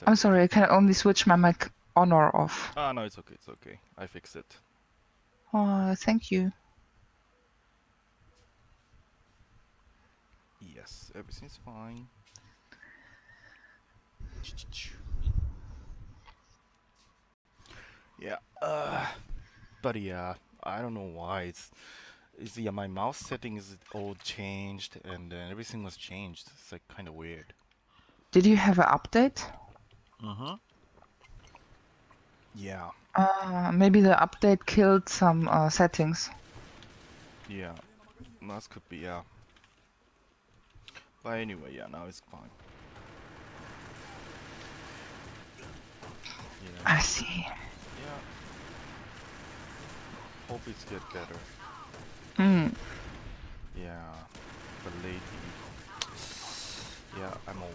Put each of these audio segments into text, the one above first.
I'm sorry, I can only switch my mic on or off. Ah, no, it's okay, it's okay. I fixed it. Oh, thank you. Yes, everything's fine. Yeah, but yeah, I don't know why it's yeah, my mouse settings all changed and then everything was changed. It's like kind of weird. Did you have an update? Yeah, Maybe the update killed some settings. yeah, that could be, yeah. But anyway, yeah, now it's fine. Yeah, I see. yeah. Hope it's get better. Hmm. Yeah, but lately, yeah, I'm old.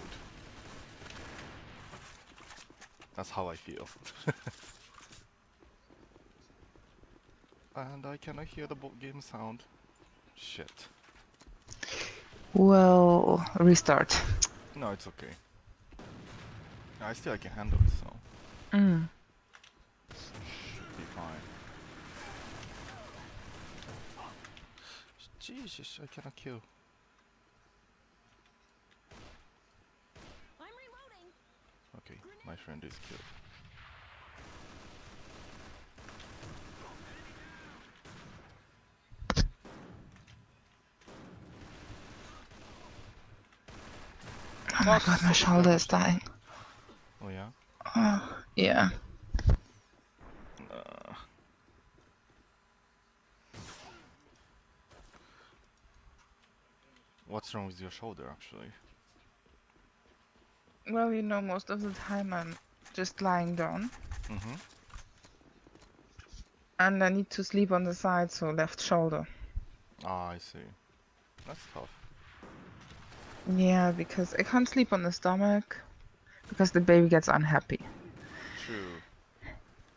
That's how I feel. And I cannot hear the game sound. Shit. Well, restart. No, it's okay. I still can handle it, so Mm. should be fine. Jesus, I cannot kill. I'm reloading. Okay, my friend is killed. Oh my god, my shoulder is dying. Oh yeah? Yeah. What's wrong with your shoulder, actually? Well, you know, most of the time I'm just lying down. Mm-hmm. And I need to sleep on the side, so left shoulder. Ah, I see. That's tough. Yeah, because I can't sleep on the stomach, because the baby gets unhappy. True.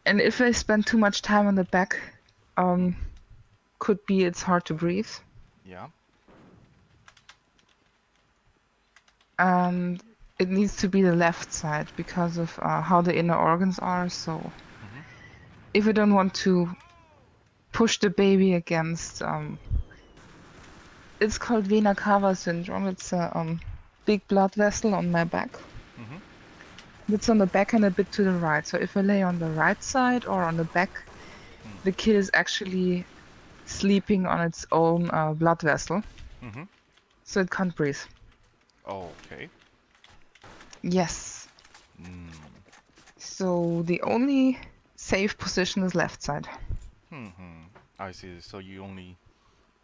And if I spend too much time on the back, could be it's hard to breathe. Yeah? And it needs to be the left side because of how the inner organs are. So if I don't want to push the baby against, it's called vena cava syndrome. It's a big blood vessel on my back. It's on the back and a bit to the right. So if I lay on the right side or on the back, the kid is actually sleeping on its own blood vessel. So it can't breathe. Oh, okay. Yes. So the only safe position is left side. I see. So you only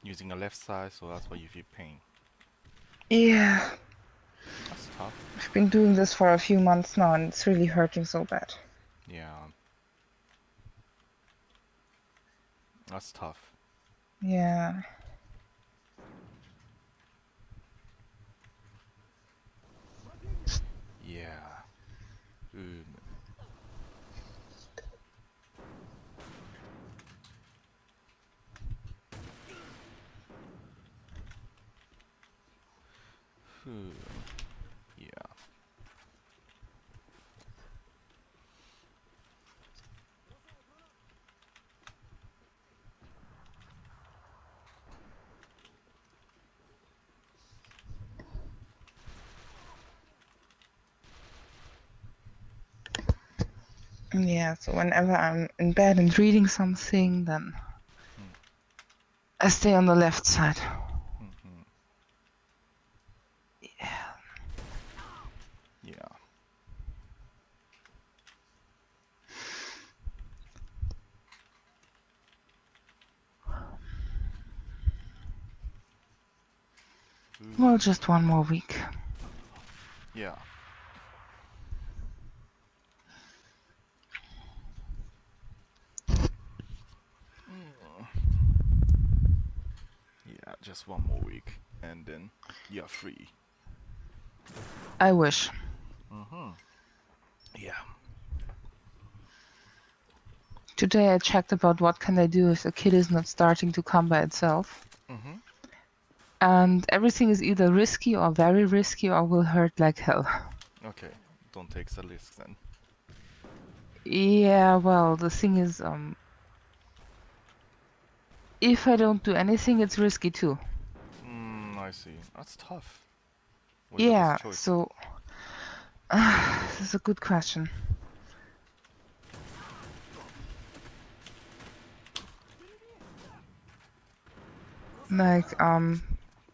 using a left side, so that's why you feel pain. Yeah. That's tough. I've been doing this for a few months now and it's really hurting so bad. Yeah. That's tough. Yeah. Yeah. Yeah. Yeah, so whenever I'm in bed and reading something, then I stay on the left side. Yeah. Yeah. Well, just one more week. Yeah. Yeah, just one more week, and then you're free. I wish. Yeah. Today I checked about what can I do if the kid is not starting to come by itself. Mm-hmm. And everything is either risky or very risky or will hurt like hell. Okay. don't take the risks then. Yeah, well, the thing is, if I don't do anything, it's risky too. I see. That's tough. Yeah, so this is a good question. Like,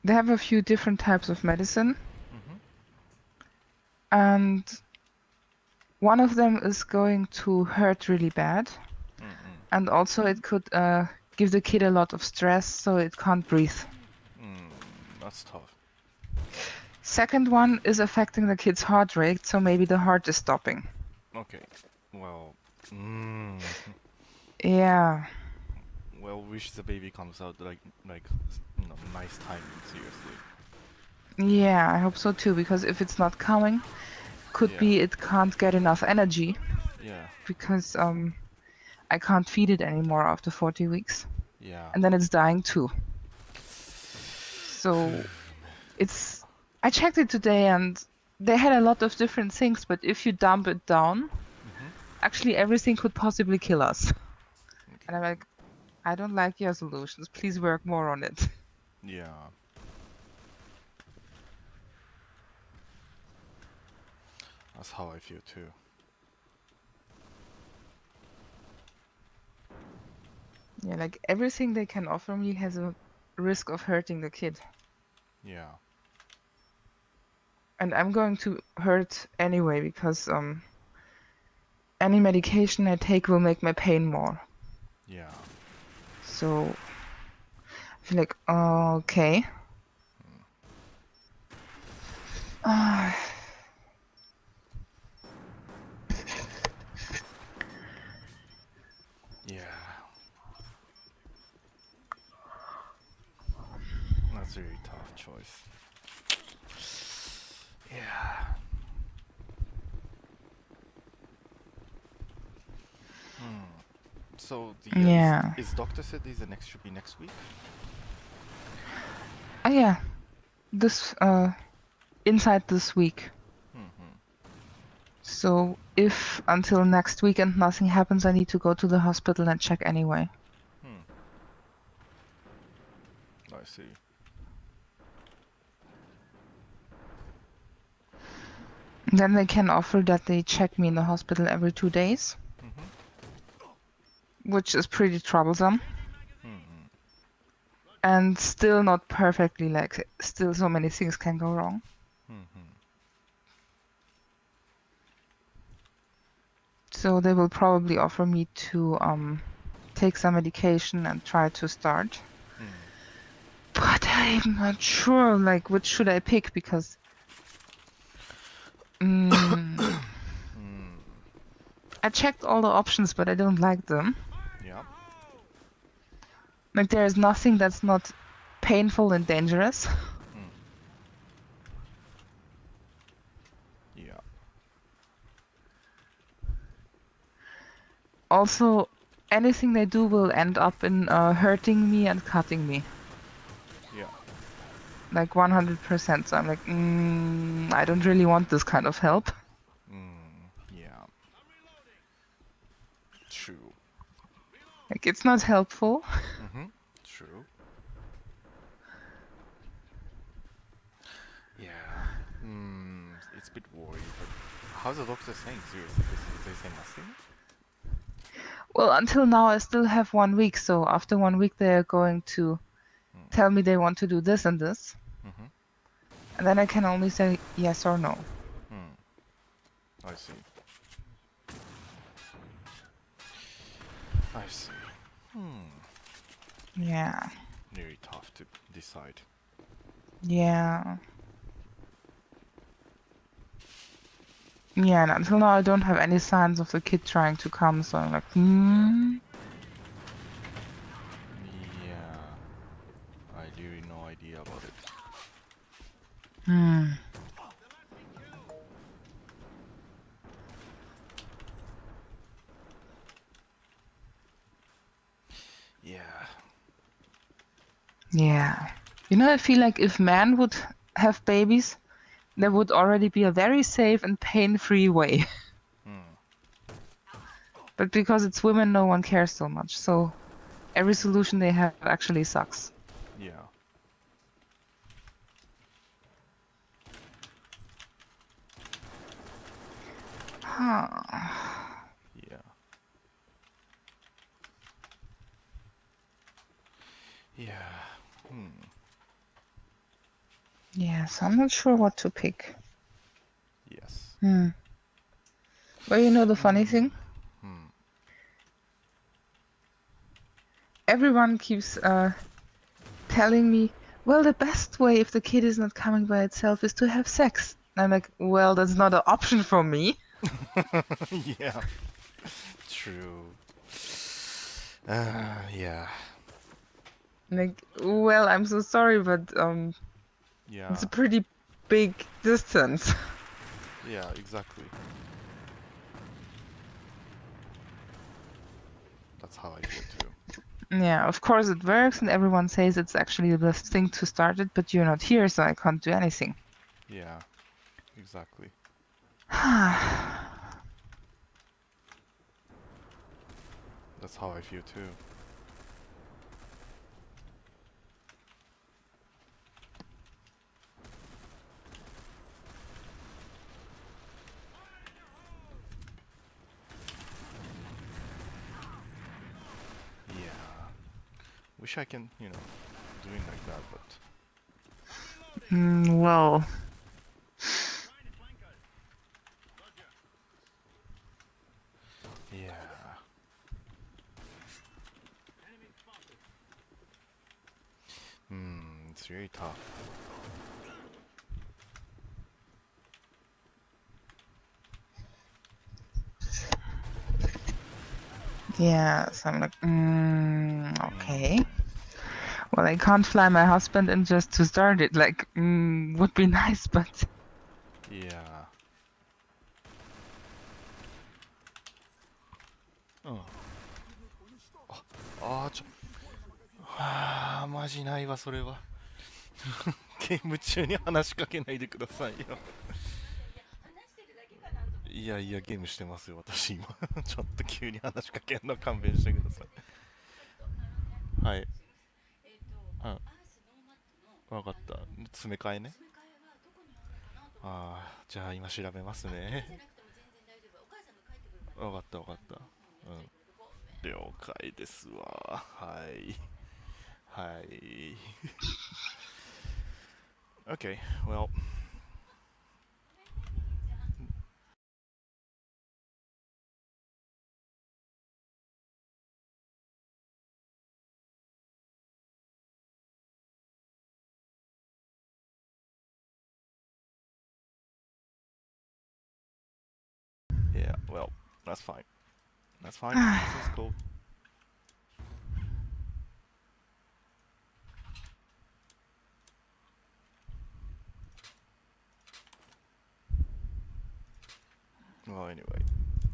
they have a few different types of medicine, and one of them is going to hurt really bad, and also it could give the kid a lot of stress, so it can't breathe. That's tough. Second one is affecting the kid's heart rate, so maybe the heart is stopping. Okay, well, Yeah. well, wish the baby comes out like nice timing, seriously. Yeah, I hope so too, because if it's not coming, could be it can't get enough energy. Yeah. Because I can't feed it anymore after 40 weeks. Yeah. And then it's dying too. So I checked it today and they had a lot of different things, but if you dump it down, actually everything could possibly kill us. And I'm like, I don't like your solutions. Please work more on it. Yeah. That's how I feel too. Yeah, like everything they can offer me has a risk of hurting the kid. Yeah. And I'm going to hurt anyway because any medication I take will make my pain more. Yeah. So I feel like, okay. Yeah. That's a really tough choice. Yeah. So the is doctor said the next should be next week? Oh yeah. This inside this week. So if until next weekend nothing happens, I need to go to the hospital and check anyway. I see. Then they can offer that they check me in the hospital every 2 days, which is pretty troublesome. And still not perfectly, like still so many things can go wrong. So they will probably offer me to take some medication and try to start. But I'm not sure, like, which should I pick, because I checked all the options, but I don't like them. Yeah. Like, there is nothing that's not painful and dangerous. Yeah. Also, anything they do will end up in hurting me and cutting me. Yeah. Like 100%. So I'm like, I don't really want this kind of help. Yeah. True. Like, it's not helpful. True. Yeah. It's a bit worried, but how's the doctor saying? Seriously, did they say nothing? Well, until now I still have 1 week, so after 1 week they are going to tell me they want to do this and this. And then I can only say yes or no. I see. I see. Yeah. Very tough to decide. Yeah. Yeah, and until now I don't have any signs of the kid trying to come, so I'm like, Yeah. I really no idea about it. Yeah. Yeah. You know, I feel like if men would have babies, there would already be a very safe and pain-free way. But because it's women, no one cares so much. So every solution they have actually sucks. Yeah. Yeah. Yeah. Yes, I'm not sure what to pick. Yes. Well, you know the funny thing? Everyone keeps telling me, well, the best way if the kid is not coming by itself is to have sex. And I'm like, well, that's not an option for me. Yeah. True. Yeah. Like, well, I'm so sorry, but Yeah. it's a pretty big distance. Yeah, exactly. That's how I feel too. Yeah, of course it works, and everyone says it's actually the best thing to start it, but you're not here, so I can't do anything. Yeah, exactly. That's how I feel too. Yeah. Wish I can, doing like that, but... Well... Yeah. It's very tough. Yeah, so I'm like, okay. Well, I can't fly my husband in just to start it. Like, would be nice, but... Yeah.マジないわ、それは。ゲーム中に話しかけないでくださいよ。いやいや、ゲームしてますよ、私今。ちょっと急に話しかけるの勘弁してください。はい。わかった。詰め替えね。じゃあ今調べますね。わかったわかった。了解ですわ。はい。はい。Okay, well. Yeah, well, that's fine. That's fine. This is cool. Well, anyway,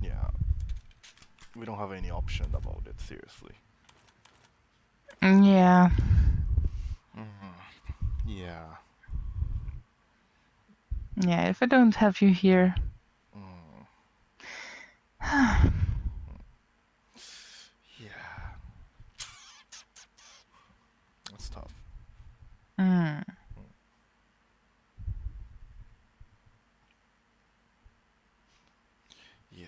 yeah. We don't have any option about it, seriously. Yeah. Yeah. Yeah, if I don't have you here... Yeah. That's tough. Yeah.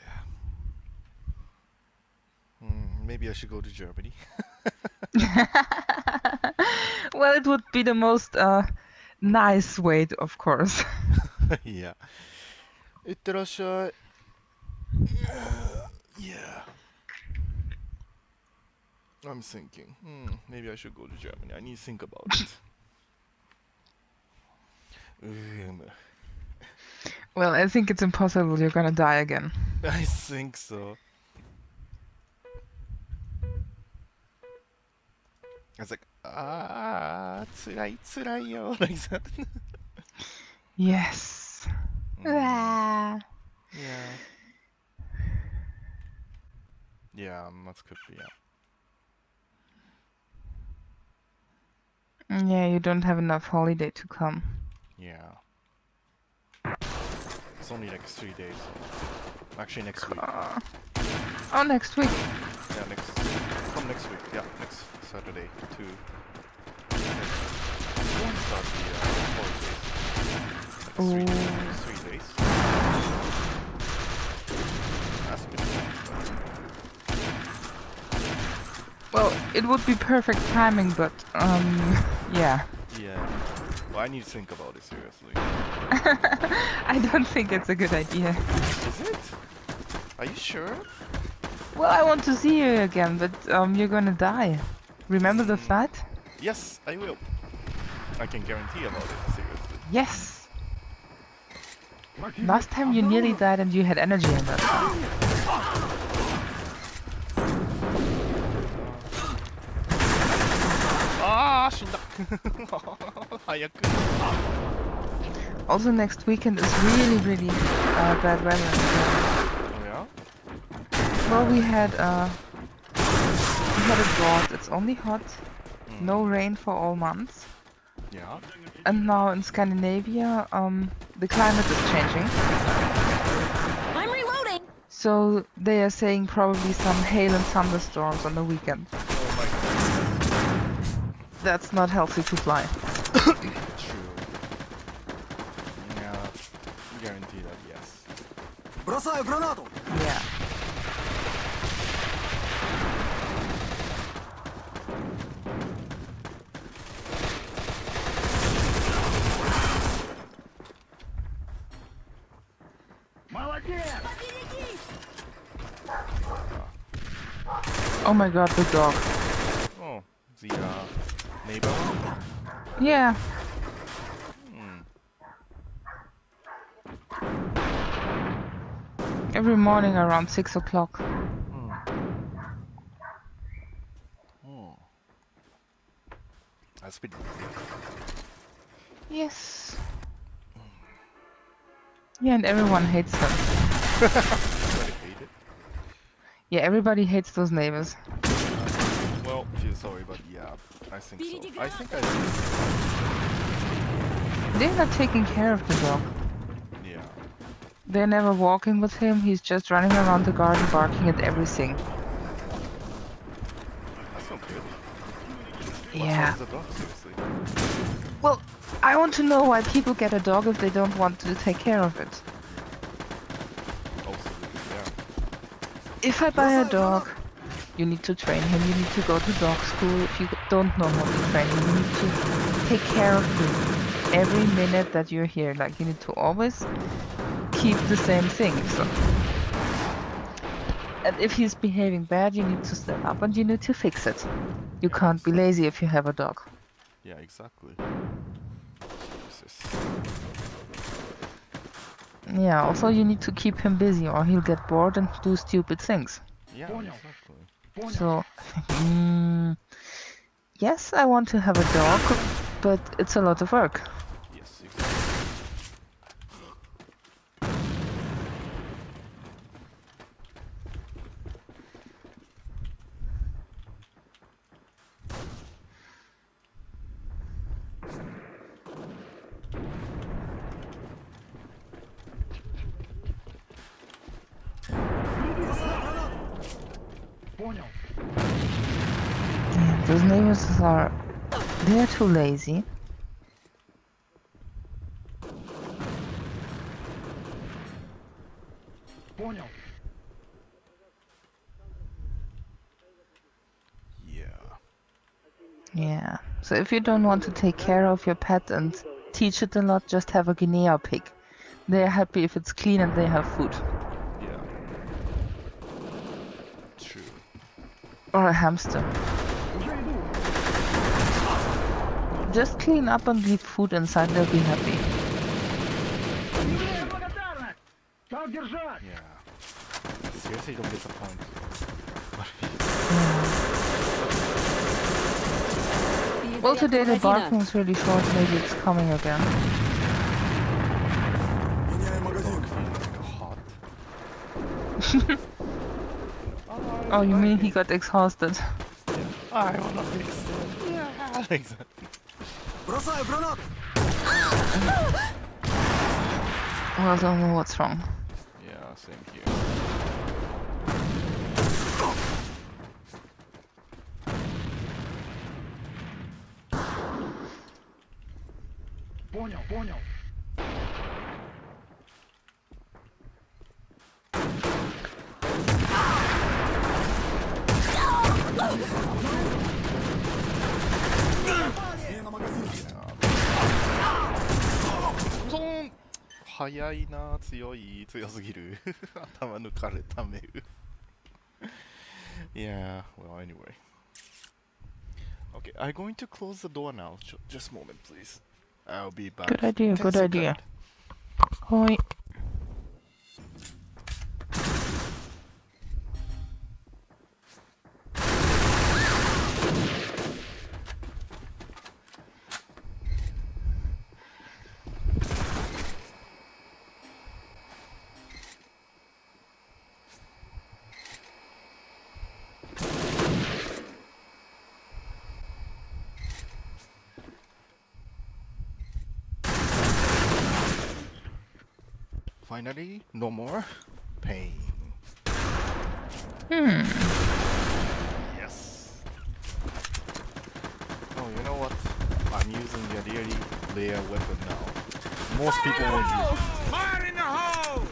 Maybe I should go to Germany. Well, it would be the most nice way, of course. Yeah. いってらっしゃい。Yeah. I'm thinking, maybe I should go to Germany. I need to think about it. Well, I think it's impossible. You're gonna die again. I think so. I was like, 辛い辛いよ like that. Yes. Yeah. Yeah, that's good for you. Yeah, you don't have enough holiday to come. Yeah. It's only like 3 days. Actually, next week. Oh, next week. Yeah, from next week. Yeah, next Saturday to start the holidays. Like 3 days. That's been fun. Well, it would be perfect timing, but yeah. Yeah. Well, I need to think about it seriously. I don't think it's a good idea. Is it? Are you sure? Well, I want to see you again, but you're gonna die. Remember the flight? Yes, I will. I can guarantee about it, seriously. Yes! Last time you nearly died and you had energy in that time. Ah, 死んだ。早く。Also next weekend is really bad weather. Oh yeah? Well, we had a drought. It's only hot. No rain for all months. Yeah. And now in Scandinavia, the climate is changing. I'm reloading. So they are saying probably some hail and thunderstorms on the weekend. Oh my god. That's not healthy to fly. True. Yeah. Guarantee that, yes. Yeah. Oh my god, the dog. Oh, the neighbor? Yeah. Every morning around 6 o'clock. Oh. That's a bit... Yes. Yeah, and everyone hates them. Everybody hate it. Yeah, everybody hates those neighbors. Well, feel sorry, but yeah, I think so. I think I They're not taking care of the dog. Yeah. They're never walking with him. He's just running around the garden barking at everything. That's not good. Yeah. What's wrong with the dog, seriously? Well, I want to know why people get a dog if they don't want to take care of it. Also, yeah. If I buy a dog, you need to train him, you need to go to dog school. If you don't know how to train him, you need to take care of him every minute that you're here. Like, you need to always keep the same thing. So. And if he's behaving bad, you need to step up and you need to fix it. You can't be lazy if you have a dog. Yeah, exactly. Jesus. Yeah, also you need to keep him busy or he'll get bored and do stupid things. Yeah, exactly. So, yes, I want to have a dog, but it's a lot of work. Yes, exactly. Yeah, those neighbors they're too lazy. Yeah. Yeah, so if you don't want to take care of your pet and teach it a lot, just have a Guinea pig. They're happy if it's clean and they have food. Yeah. True. Or a hamster. Just clean up and leave food inside, they'll be happy. Yeah. Seriously, don't get the point. Well, today the barking was really short, maybe it's coming again. Hot. Oh, you mean he got exhausted? Yeah. I wanna fix it. Yeah. Exactly. I don't know what's wrong. Yeah, same here. Понял. Zoom! 早いな、強すぎる。頭抜かれためる。Yeah, well, anyway. Okay, I'm going to close the door now. Just a moment, please. I'll be back. Good idea, 10 good idea. seconds. Hoi. Finally, no more pain. Yes. Oh, you know what? I'm using a really rare weapon now. Most people won't use it. Fire in the hole!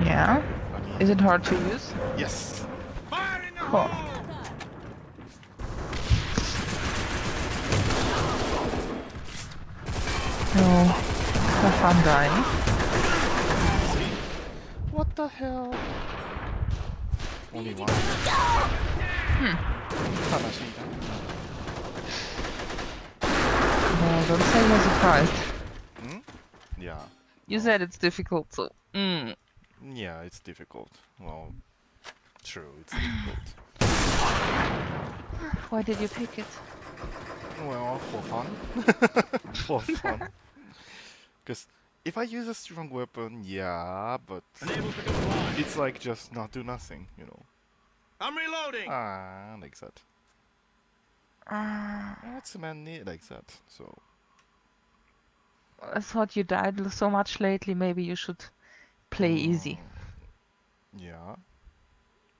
Yeah. I mean, Is it hard to use? yes. Fire in the Cool. hole! No. Have fun dying. What the hell? Only one. 悲しいな。 No, don't say you're surprised. Hmm? Yeah. You said it's difficult, so. Yeah, it's difficult. Well, true, it's difficult. Why did you pick it? Well, for fun. For fun. Because if I use a strong weapon, yeah, but Unable to comply. it's like just not do nothing, you know. I'm reloading! Like that. Uh, That's mainly like that, so. I thought you died so much lately, maybe you should play easy. Yeah.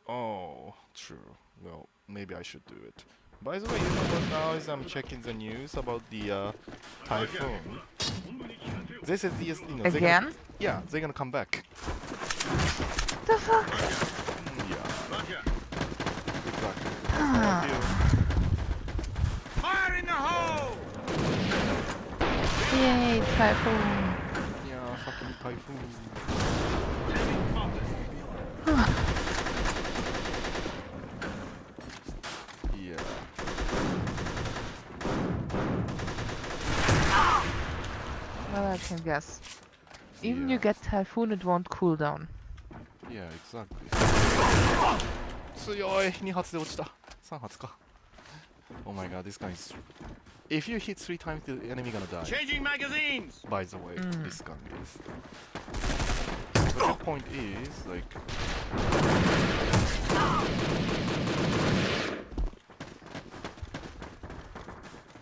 Oh, true. Well, maybe I should do it. By the way, you know what now is I'm checking the news about the typhoon. They said these, you know, they're Again? gonna, yeah, they're gonna come back. The fuck? Yeah, Roger. exactly. That's how I feel. Fire in the hole! Yay, typhoon. Yeah, fucking typhoon. Enemy spotted. Yeah. Well, I can guess. Even you Yeah. get typhoon, it won't cool down. Yeah, exactly. 強い !2 発で落ちた。3発か。Oh my god, this guy is... If you hit 3 times, the enemy gonna die. Changing magazines! By the way, this gun is. The good point is, like...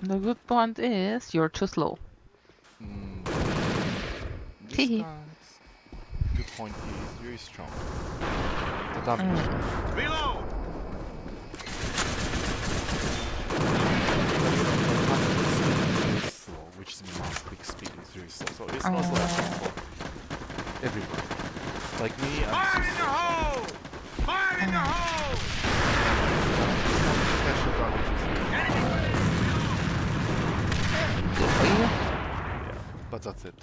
The good point is, you're too slow. This Hehe. gun's good point is very strong. The damage. Reload! Is slow, which means click speed is very slow. So it's not like for everyone. Like me, Fire I'm in the hole! Fire in the hole! special damage is Enemy Good for you. yeah, but that's it.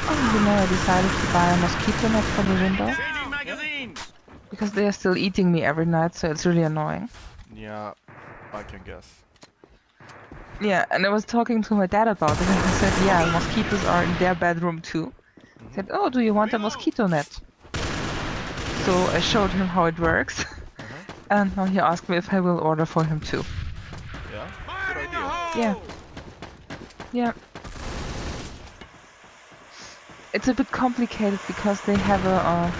Oh, you know, I decided to buy a mosquito net for the window. Changing magazines! Because they are still eating me every night, so it's really annoying. Yeah, I can guess. Yeah, and I was talking to my dad about it, and he said, yeah, mosquitoes are in their bedroom too. I said, oh, do you want a mosquito net? So I showed him how it works, and now he asked me if I will order for him too. Yeah, Fire good in the idea. hole! Yeah. Yeah. It's a bit complicated because they have a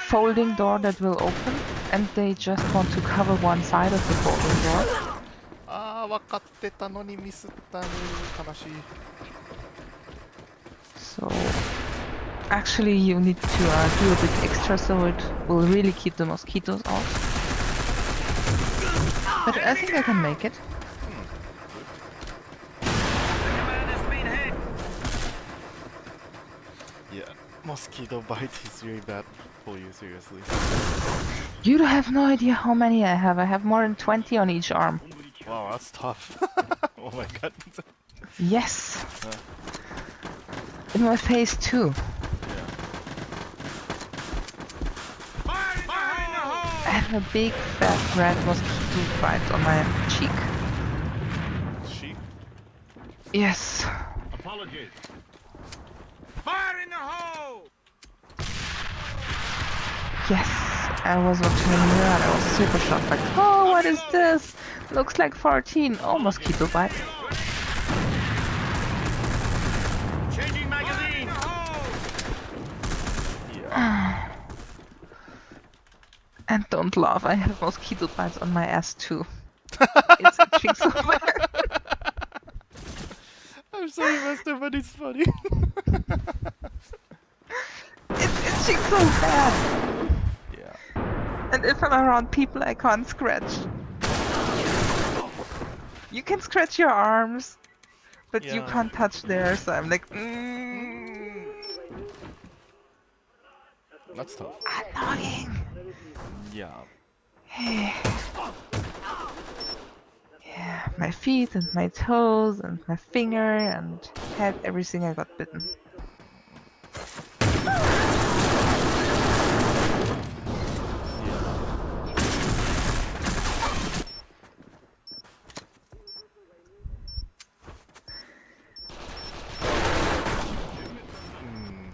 folding door that will open, and they just want to cover one side of the folding door. あー、分かってたのにミスったね。悲しい。 So actually you need to do a bit extra so it will really keep the mosquitoes out. But I think I can make it. Man has been hit. Yeah, mosquito bite is really bad for you, seriously. You have no idea how many I have. I have more than 20 on each arm. Wow, that's tough. Oh my god. Yes. In my face too. Fire in the hole! I have a big fat red mosquito bite on my cheek. Sheep? Yes. Apologies. Fire in the hole! Yes. I was watching a mirror and I was super shocked. Like, oh, what is this? Looks like 14. Oh, mosquito bite. Changing magazine. Yeah. And don't laugh, I have mosquito bites on my ass too. It's itching so bad. I'm sorry, Master, but it's funny. It's itching so bad. Yeah. And if I'm around people, I can't scratch. You can scratch your arms, but you Yeah. can't touch theirs. So I'm like, That's tough. annoying. Yeah. Yeah, my feet and my toes and my finger and head, everything I got bitten.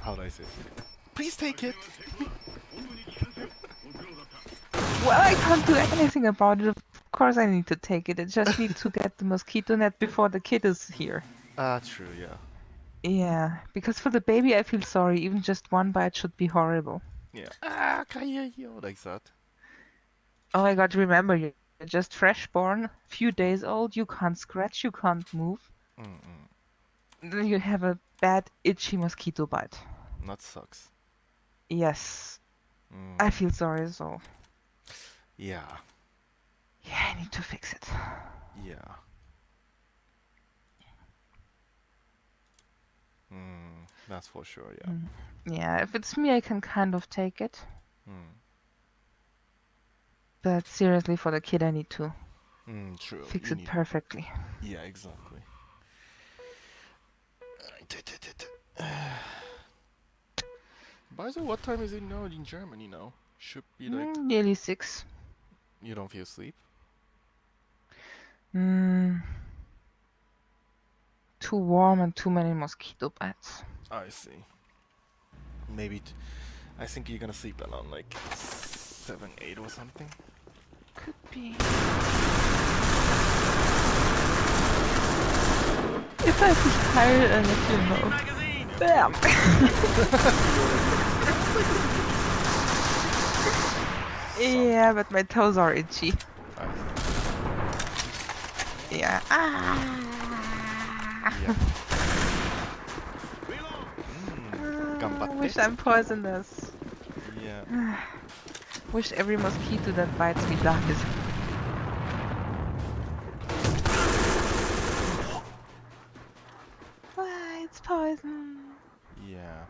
How do I say it? Please take it! Well, I can't do anything about it. Of course I need to take it. I just need to get the mosquito net before the kid is here. Ah, true, yeah. Yeah, because for the baby I feel sorry. Even just one bite should be horrible. Yeah. Ah, kayayo, like that. Oh my god, remember, you're just fresh born, few days old, you can't scratch, you can't move. Then you have a bad, itchy mosquito bite. That sucks. Yes. I feel sorry, so... Yeah. Yeah, I need to fix it. Yeah. That's for sure, yeah. Yeah, if it's me, I can kind of take it. But seriously, for the kid, I need to True. fix you it need- perfectly. Yeah, exactly. By the way, what time is it now in Germany now? Should be like... Nearly 6. You don't feel sleep? Too warm and too many mosquito bites. I see. Maybe... I think you're gonna sleep around like 7, 8 or something. Could be. If I feel tired, I'll let you know. Magazine. Bam! Yeah, but my toes are itchy. Yeah. Wish I'm poisonous. Yeah. Wish every mosquito that bites me dies. Why, it's poison. Yeah.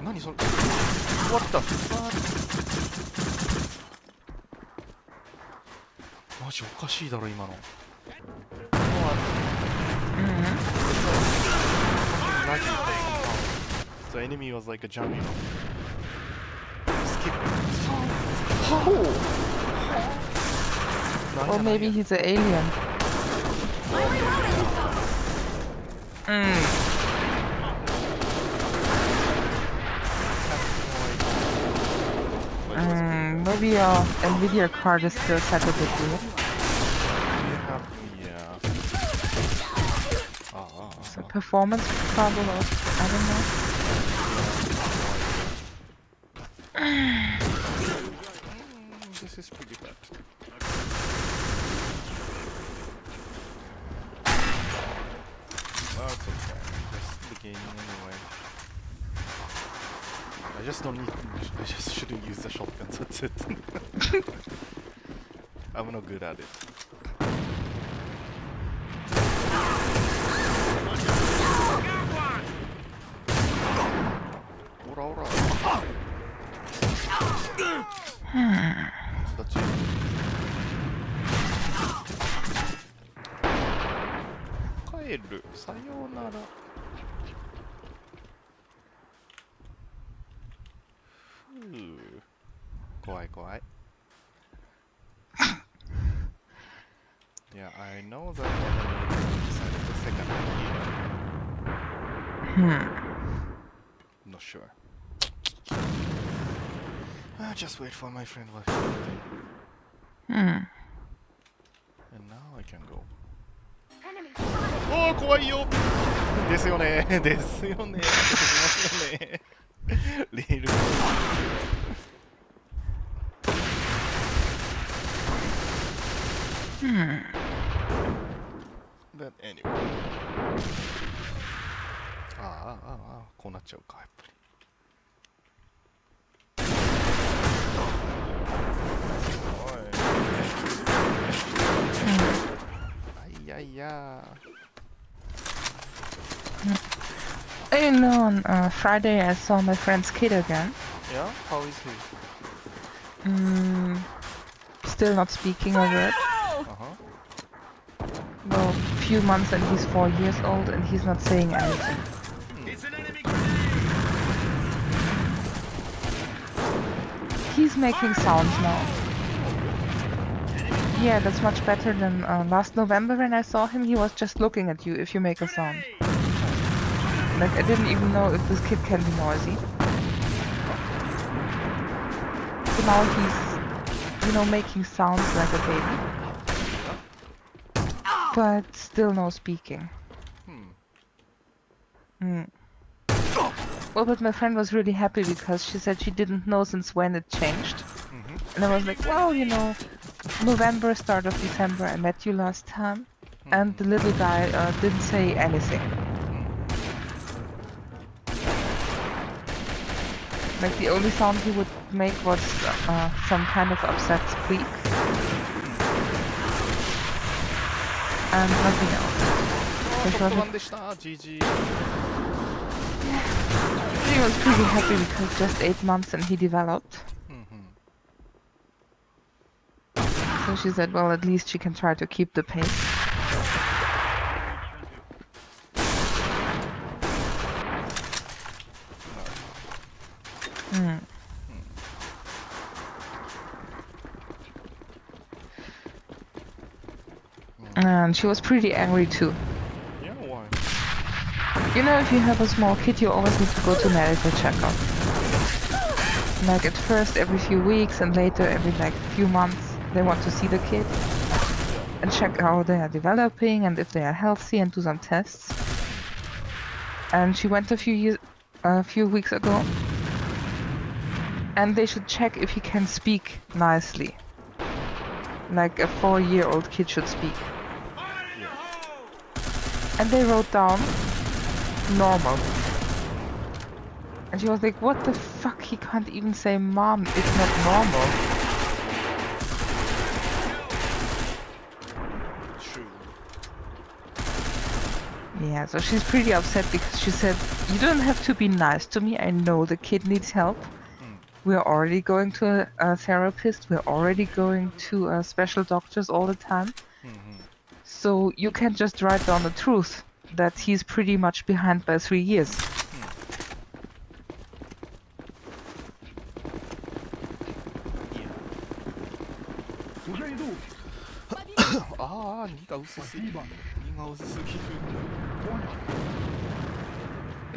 Naniそれ What the fuck? マジおかしいだろ今の。The enemy was like a jungle. Skip. Or maybe he's an alien. Maybe your Nvidia card is still set a bit weird. Yeah. It's a performance problem or I don't know. is pretty bad. Well, it's okay. Just the game anyway. I just don't need. I just shouldn't use the shotguns. That's it. I'm not good at it. Ora ora. That's it. Kaeru. Sayonara. Kawaii, kawaii. Yeah, I know that enemy decided the second here. Not sure. Just wait for my friend what he will do. And now I can go. Oh, 怖いよですよねですよね出てきますよねレールがBut anyway こうなっちゃうかやっぱりいやいや You know, on Friday I saw my friend's kid again. Yeah? How is he? Still not speaking a word. Well, a few months and he's 4 years old and he's not saying anything. It's an enemy grenade! He's making sounds now. Yeah, that's much better than last November when I saw him. He was just looking at you if you make a sound. Like, I didn't even know if this kid can be noisy. So now he's, you know, making sounds like a baby. But still no speaking. Well, but my friend was really happy because she said she didn't know since when it changed. And I was like, well, you know, November, start of December, I met you last time. And the little guy didn't say anything. Like, the only sound he would make was some kind of upset squeak. And nothing else. She was pretty happy because just 8 months and he developed. So she said, well, at least she can try to keep the pace. And she was pretty angry too. Yeah, why? You know, if you have a small kid, you always need to go to medical checkup. Like at first every few weeks and later every like few months they want to see the kid and check how they are developing and if they are healthy and do some tests. And she went a few weeks ago and they should check if he can speak nicely. Like a 4-year-old kid should speak. And they wrote down normal. And she was like, what the fuck? He can't even say mom, it's not normal. True. Yeah, so she's pretty upset because she said, you don't have to be nice to me, I know the kid needs help. We're already going to a therapist, we're already going to special doctors all the time. So you can just write down the truth, that he's pretty much behind by 3 years.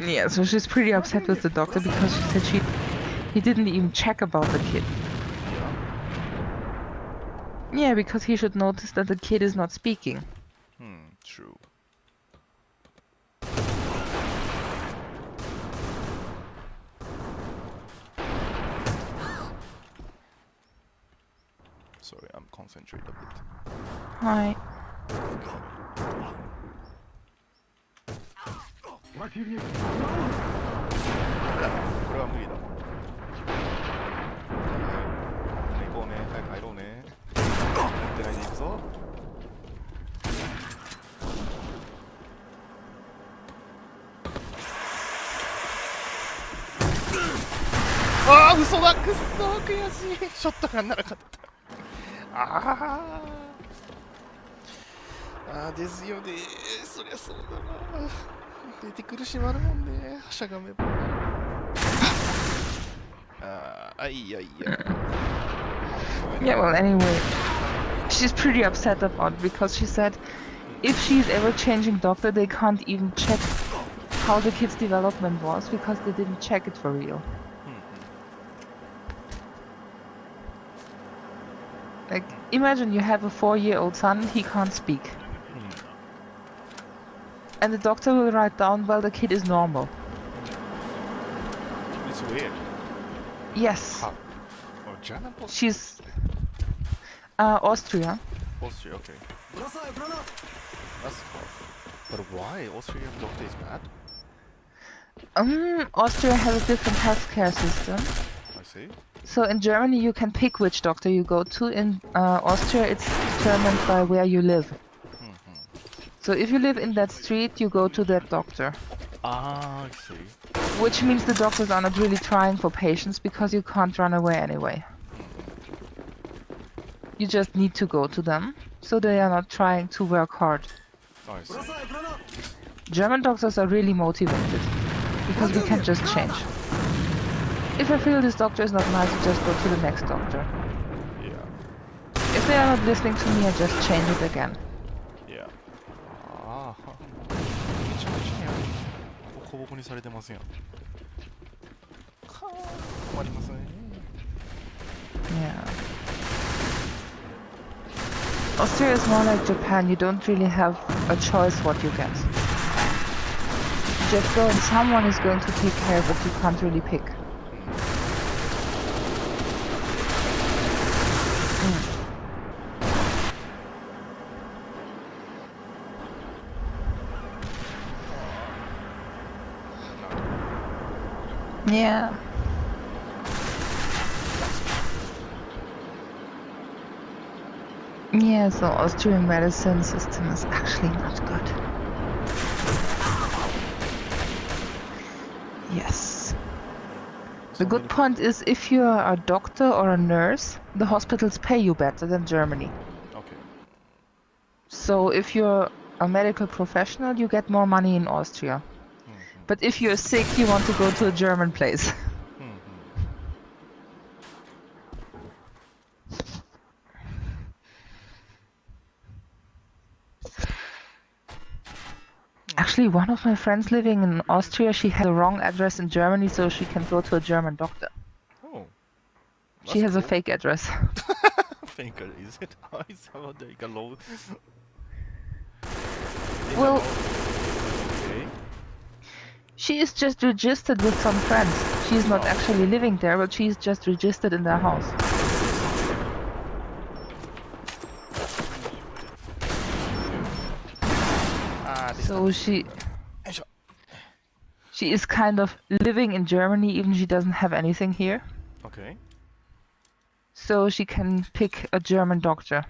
Yeah, so she's pretty upset with the doctor because she said he didn't even check about the kid. Yeah, because he should notice that the kid is not speaking. True. sorry, I'm concentrating a bit. Hi. これは無理だもん。行こうね、早く入ろうね。やってないで行くぞ。ああ、嘘だ、くっそー、悔しい。ショットガンなら勝った。ああですよね、そりゃそうだな。出てくるしまるもんね、はしゃがめば。いやいや。Yeah, well, anyway, she's pretty upset about it because she said if she's ever changing doctor, they can't even check how the kid's development was because they didn't check it for real. Like, imagine you have a 4-year-old son, he can't speak. And the doctor will write down, well, the kid is normal. It's weird. Yes. How? Oh, German? She's... Austria. Austria, okay. That's cool. But why? Austrian doctor is bad? Austria has a different healthcare system. I see. So in Germany you can pick which doctor you go to. In Austria it's determined by where you live. So if you live in that street, you go to that doctor. I see. Which means the doctors are not really trying for patients because you can't run away anyway. You just need to go to them, so they are not trying to work hard. I see. German doctors are really motivated, because we can just change. If I feel this doctor is not nice, I just go to the next doctor. Yeah. If they are not listening to me, I just change it again. Yeah. めちゃめちゃやん。ボコボコにされてますやん。困りますね。Yeah. Austria is more like Japan. You don't really have a choice what you get. You just go and someone is going to take care, but you can't really pick. Yeah. Yeah, so Austrian medicine system is actually not good. Yes. The good point is if you are a doctor or a nurse, the hospitals pay you better than Germany. Okay. So if you're a medical professional, you get more money in Austria. But if you're sick, you want to go to a German place. Actually, one of my friends living in Austria, she has the wrong address in Germany, so she can go to a German doctor. Oh. She has a fake address. Fake, is it? How is how they can load? Well, Okay. she is just registered with some friends. She's not actually living there, but she's just registered in their house. So she is kind of living in Germany, even she doesn't have anything here. Okay. So she can pick a German doctor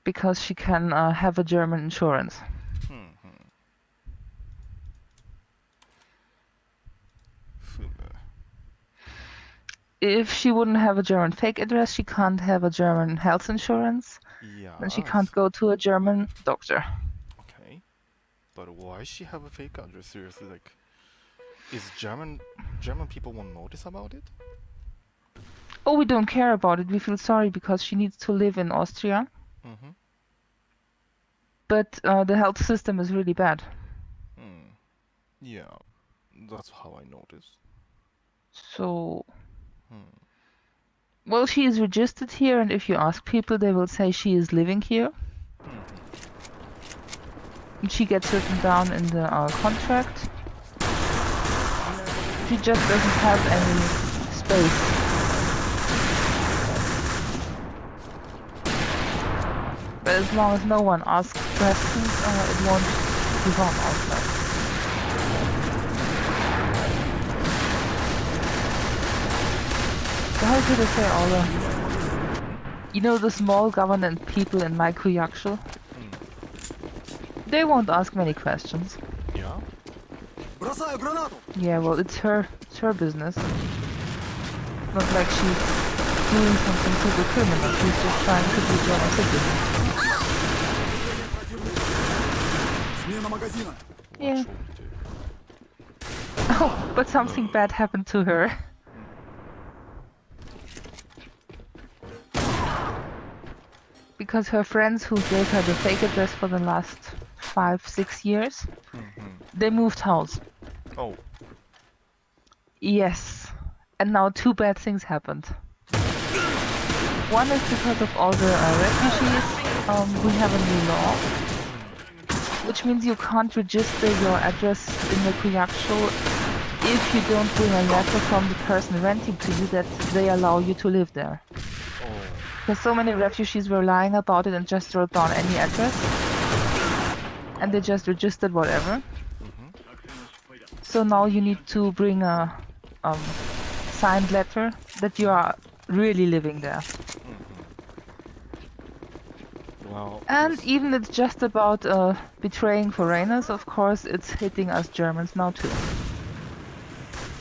because she can have a German insurance. If she wouldn't have a German fake address, she can't have a German health insurance, and she can't go to a German doctor. Okay. But why she have a fake address? Seriously, like, is German people won't notice about it? Oh, we don't care about it. We feel sorry because she needs to live in Austria. But the health system is really bad. Yeah, that's how I noticed. So, well, she is registered here, and if you ask people, they will say she is living here. And she gets written down in the contract. She just doesn't have any space. But as long as no one asks questions, it won't be gone outside. So how should I say all the... You know the small government people in my Kuyakshu? They won't ask many questions. Yeah? Yeah, well, it's her business. Not like she's doing something super criminal. She's just trying to be German citizen. Yeah. Oh, but something bad happened to her. Because her friends who gave her the fake address for the last 5-6 years, they moved house. Oh. Yes. And now 2 bad things happened. One is because of all the refugees, we have a new law, which means you can't register your address in the Kuyakshu if you don't bring a letter from the person renting to you that they allow you to live there. Because so many refugees were lying about it and just wrote down any address. And they just registered whatever. So now you need to bring a signed letter that you are really living there. Well, And even it's just about betraying foreigners, of course, it's hitting us Germans now too.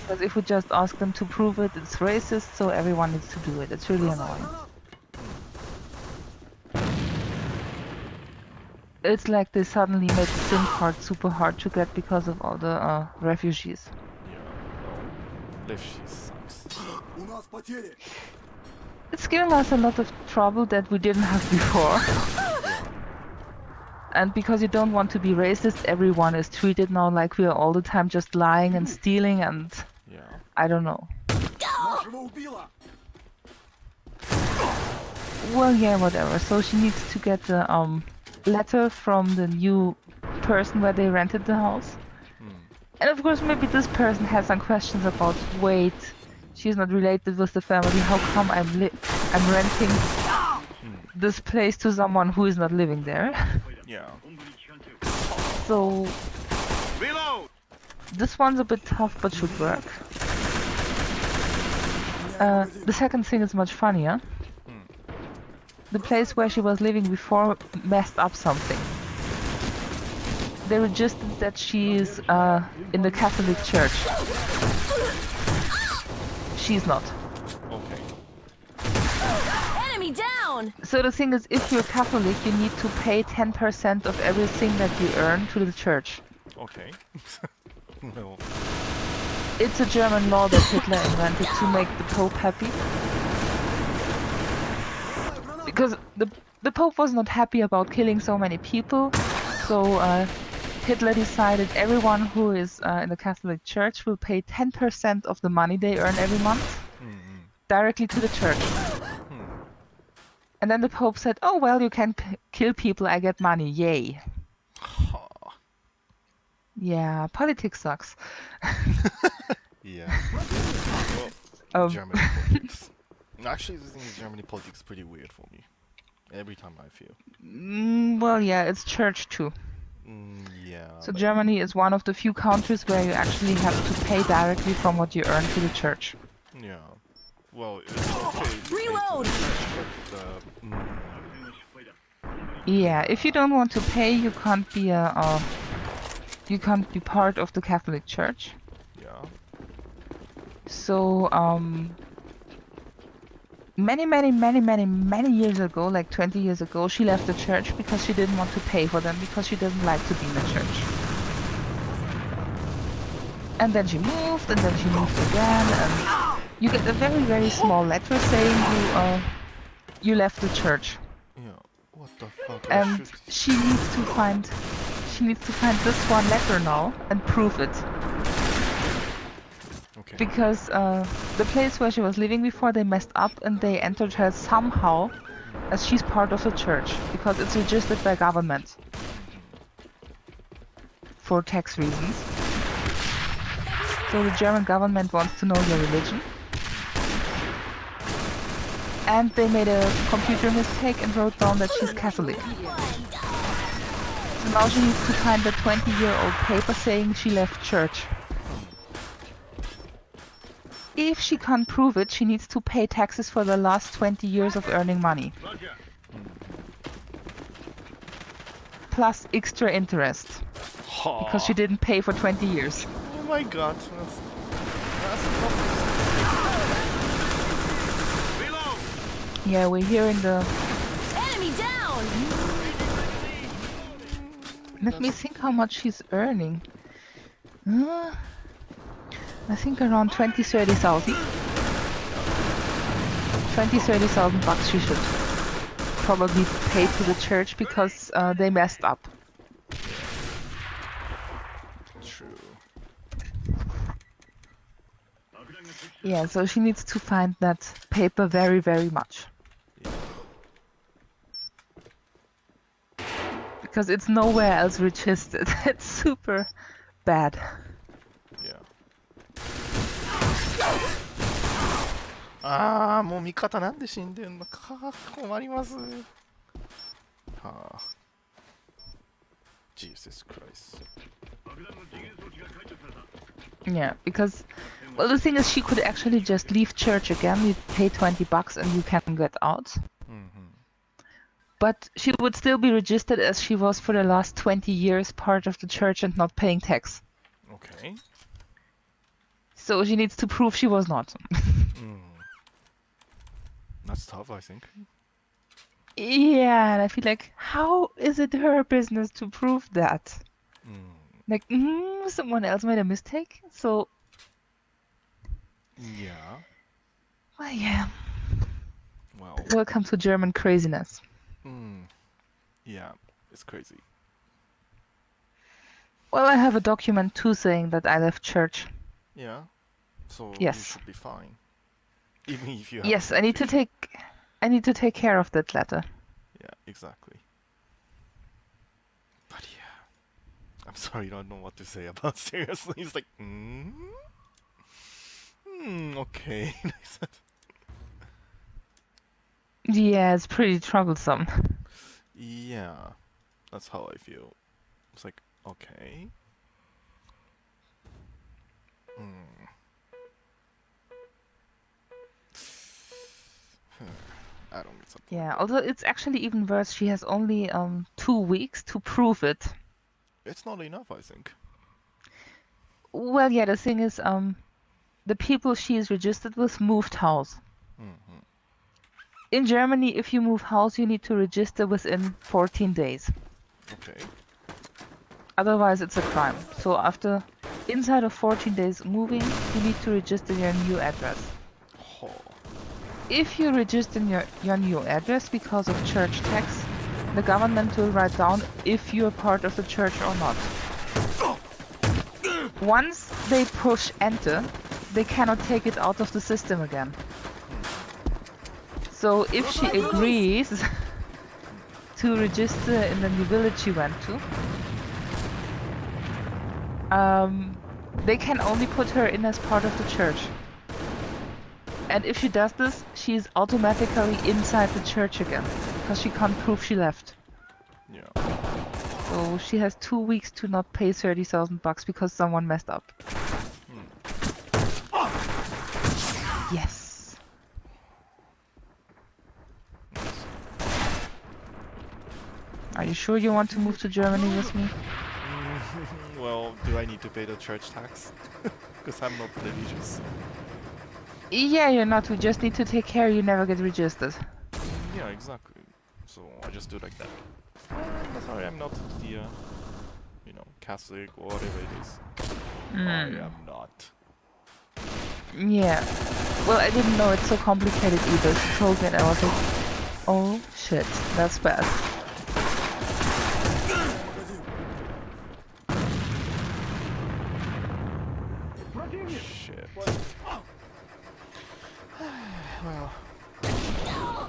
Because if we just ask them to prove it, it's racist, so everyone needs to do it. It's really annoying. It's like they suddenly made the SIM card super hard to get because of all the refugees. Yeah, well, refugees sucks. It's giving us a lot of trouble that we didn't have before. And because you don't want to be racist, everyone is treated now like we are all the time just lying and stealing and... Yeah. I don't know. Well, yeah, whatever. So she needs to get the letter from the new person where they rented the house. And of course, maybe this person has some questions about, wait, she's not related with the family, how come I'm renting this place to someone who is not living there? Yeah. So... Reload! This one's a bit tough, but should work. The second thing is much funnier. The place where she was living before messed up something. They registered that she is in the Catholic Church. She's not. Okay. Enemy down! So the thing is, if you're Catholic, you need to pay 10% of everything that you earn to the church. Okay. Well. It's a German law that Hitler invented to make the Pope happy. Because the Pope was not happy about killing so many people, so Hitler decided everyone who is in the Catholic Church will pay 10% of the money they earn every month directly to the church. And then the Pope said, oh well, you can kill people, I get money, yay. Yeah, politics sucks. Yeah. Well, German politics. Actually, the thing is, Germany politics is pretty weird for me. Every time I feel. Well, yeah, it's church too. Yeah. So Germany is one of the few countries where you actually have to pay directly from what you earn to the church. Yeah. Well, it's okay. Reload! Yeah, if you don't want to pay, you can't be you can't be part of the Catholic Church. Yeah. So many years ago, like 20 years ago, she left the church because she didn't want to pay for them because she doesn't like to be in the church. And then she moved, and then she moved again, and you get a very small letter saying you left the church. Yeah. What the fuck? And she needs to find this one letter now and prove it. Okay. Because the place where she was living before, they messed up and they entered her somehow as she's part of the church because it's registered by government for tax reasons. So the German government wants to know your religion. And they made a computer mistake and wrote down that she's Catholic. So now she needs to find the 20-year-old paper saying she left church. If she can't prove it, she needs to pay taxes for the last 20 years of earning money. Plus extra interest. Because she didn't pay for 20 years. Oh my god. That's Reload! Yeah, we're hearing the... Enemy down! Let me think how much she's earning. I think around 20-30,000. 20-30,000 bucks she should probably pay to the church because they messed up. true. Yeah, so she needs to find that paper very, very much. Because it's nowhere else registered. It's super bad. Yeah. もう味方なんで死んでんのか困ります。はあ。Jesus Christ. Yeah, because, well, the thing is she could actually just leave church again. You pay 20 bucks and you can get out. But she would still be registered as she was for the last 20 years part of the church and not paying tax. Okay. So she needs to prove she was not. That's tough, I think. Yeah, and I feel like, how is it her business to prove that? Like, someone else made a mistake, so... Yeah. Well, yeah. Well. Welcome to German craziness. Yeah, it's crazy. Well, I have a document too saying that I left church. Yeah. So Yes. you should be fine. Even if you have Yes, I need to take care of that letter. Yeah, exactly. But yeah. I'm sorry, I don't know what to say about seriously. It's like, okay. Yeah, it's pretty troublesome. Yeah, that's how I feel. It's like, okay. I don't get something. Yeah, although it's actually even worse, she has only 2 weeks to prove it. It's not enough, I think. Well, yeah, the thing is, the people she is registered with moved house. In Germany, if you move house, you need to register within 14 days. Okay. Otherwise, it's a crime. So after inside of 14 days moving, you need to register your new address. If you register your new address because of church tax, the government will write down if you're part of the church or not. Once they push enter, they cannot take it out of the system again. So if she agrees to register in the new village she went to, they can only put her in as part of the church. And if she does this, she is automatically inside the church again, because she can't prove she left. Yeah. So she has 2 weeks to not pay 30,000 bucks because someone messed up. Yes. Are you sure you want to move to Germany with me? Well, do I need to pay the church tax? Because I'm not religious. Yeah, you're not. We just need to take care you never get registered. Yeah, exactly. So I just do like that. Sorry, I'm not the, Catholic or whatever it is. I am not. Yeah. Well, I didn't know it's so complicated either. She told me and I was like, oh shit, that's bad. Shit. Well,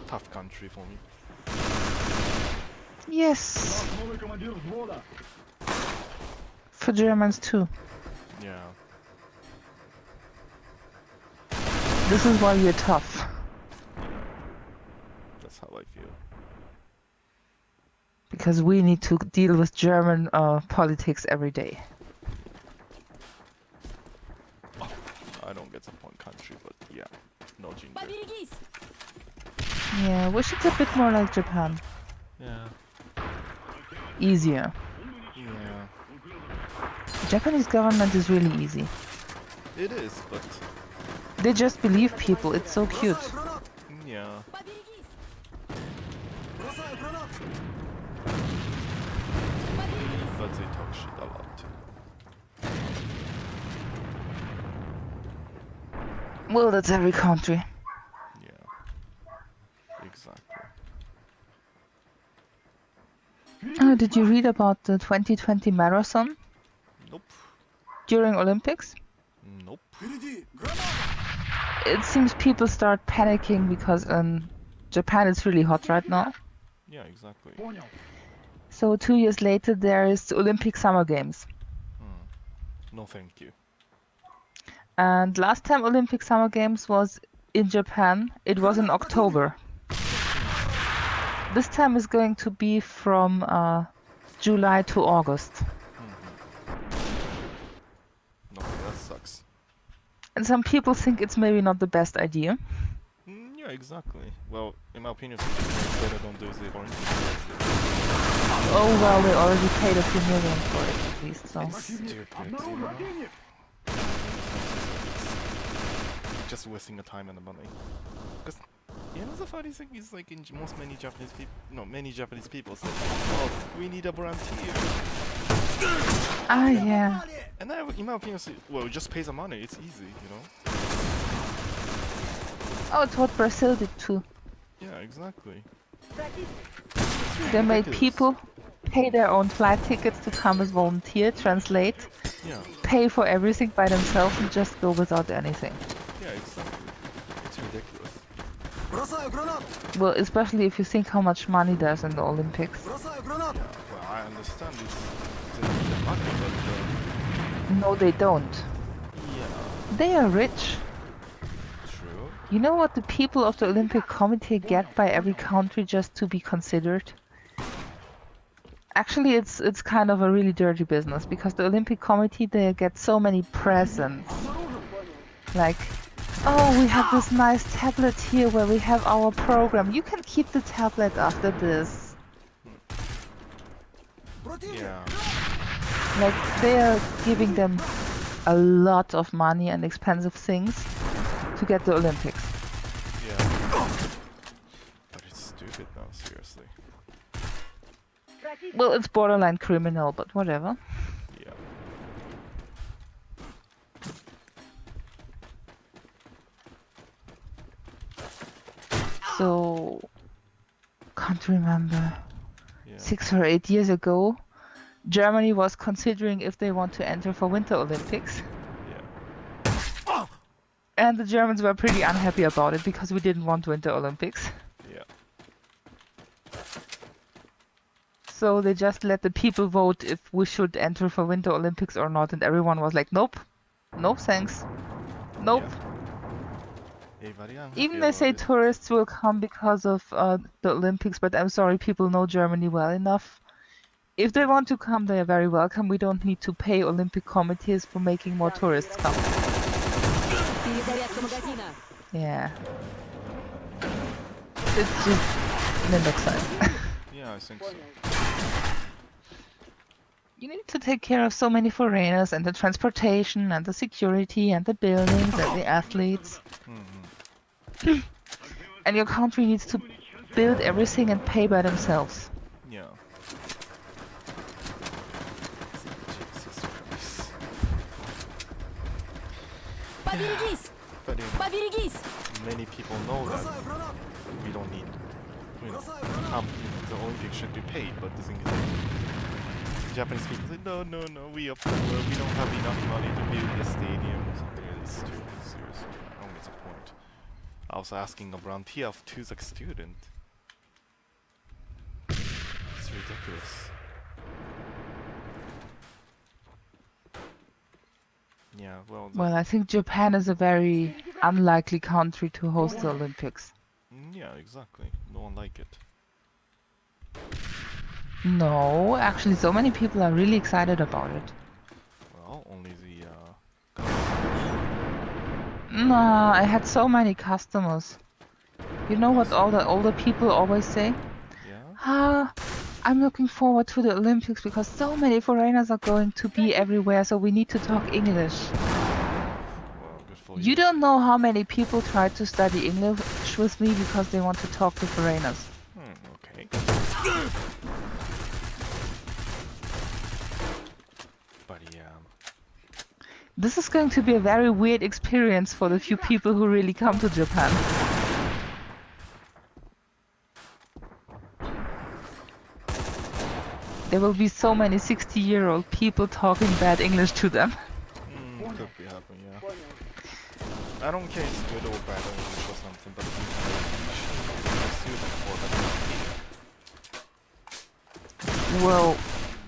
tough country for me. Yes. For Germans too. Yeah. This is why we're tough. because we need to deal with German politics every day. I don't get the point country, but yeah, no ginger. Поберегись! Yeah, wish it's a bit more like Japan. Yeah, Easier. yeah, The Japanese government is really easy. it is, but They just believe people. It's so cute. yeah. Поберегись! But they talk shit a lot too. Well, that's every country. Yeah, exactly. Oh, did you read about the 2020 marathon Nope. during Olympics? Nope. It seems people start panicking because Japan is really hot right now. Yeah, exactly. So 2 years later there is Olympic Summer Games. No, thank you. And last time Olympic Summer Games was in Japan, it was in October. This time is going to be from July to August. No, that sucks. And some people think it's maybe not the best idea. Yeah, exactly. Well, in my opinion, it's better don't do the Olympics. Oh well, they already paid a few million for it at least, so. Stupid, you know? Just wasting the time and the money. Because, you know, the funny thing is, like, in many Japanese people, no, many Japanese people say, oh, we need a volunteer. Ah, yeah. And I, in my opinion, say, well, just pay the money, it's easy, you know? Oh, it's what Brazil did too. Yeah, exactly. They made Ridiculous. people pay their own flight tickets to come as volunteer, translate, Yeah, pay for everything by themselves and just go without anything. yeah, exactly. It's ridiculous. Well, especially if you think how much money there's in the Olympics. Yeah, well, I understand it's the money, but, No, they don't. yeah, They are rich. true. You know what the people of the Olympic Committee get by every country just to be considered? Actually, it's kind of a really dirty business because the Olympic Committee, they get so many presents. Like, oh, we have this nice tablet here where we have our program. You can keep the tablet after this. Yeah, Like, they are giving them a lot of money and expensive things to get the Olympics. yeah. But it's stupid now, seriously. Well, it's borderline criminal, but whatever. Yeah. So, can't remember. Yeah. 6 or 8 years ago, Germany was considering if they want to enter for Winter Olympics. Yeah. And the Germans were pretty unhappy about it because we didn't want Winter Olympics. Yeah. So they just let the people vote if we should enter for Winter Olympics or not, and everyone was like, nope, no thanks, nope. Even they say tourists will come because of the Olympics, but I'm sorry, people know Germany well enough. If they want to come, they are very welcome. We don't need to pay Olympic committees for making more tourists come. Перезарядка магазина. Yeah. It's just mimic sense. Yeah, I think so. You need to take care of so many foreigners and the transportation and the security and the buildings and the athletes. And your country needs to build everything and pay by themselves. Yeah. Jesus Christ. Поберегись! But Поберегись! many people know that we don't need, the Olympics should be paid, but the thing is, Japanese people say, no, we don't have enough money to build the stadium or something. It's stupid, seriously. I don't get the point. I was asking a volunteer to the student. It's ridiculous. Yeah, well... Well, I think Japan is a very unlikely country to host the Olympics. Yeah, exactly. No one like it. No, actually, so many people are really excited about it. Well, only the Nah, I had so many customers. You know what all the older people always say? yeah. Ah, I'm looking forward to the Olympics because so many foreigners are going to be everywhere, so we need to talk English. Well, good for You you. don't know how many people try to study English with me because they want to talk to foreigners. Okay. But yeah. This is going to be a very weird experience for the few people who really come to Japan. There will be so many 60-year-old people talking bad English to them. Could be happening, yeah. I don't care if it's good or bad English or something, but you student for that. Well,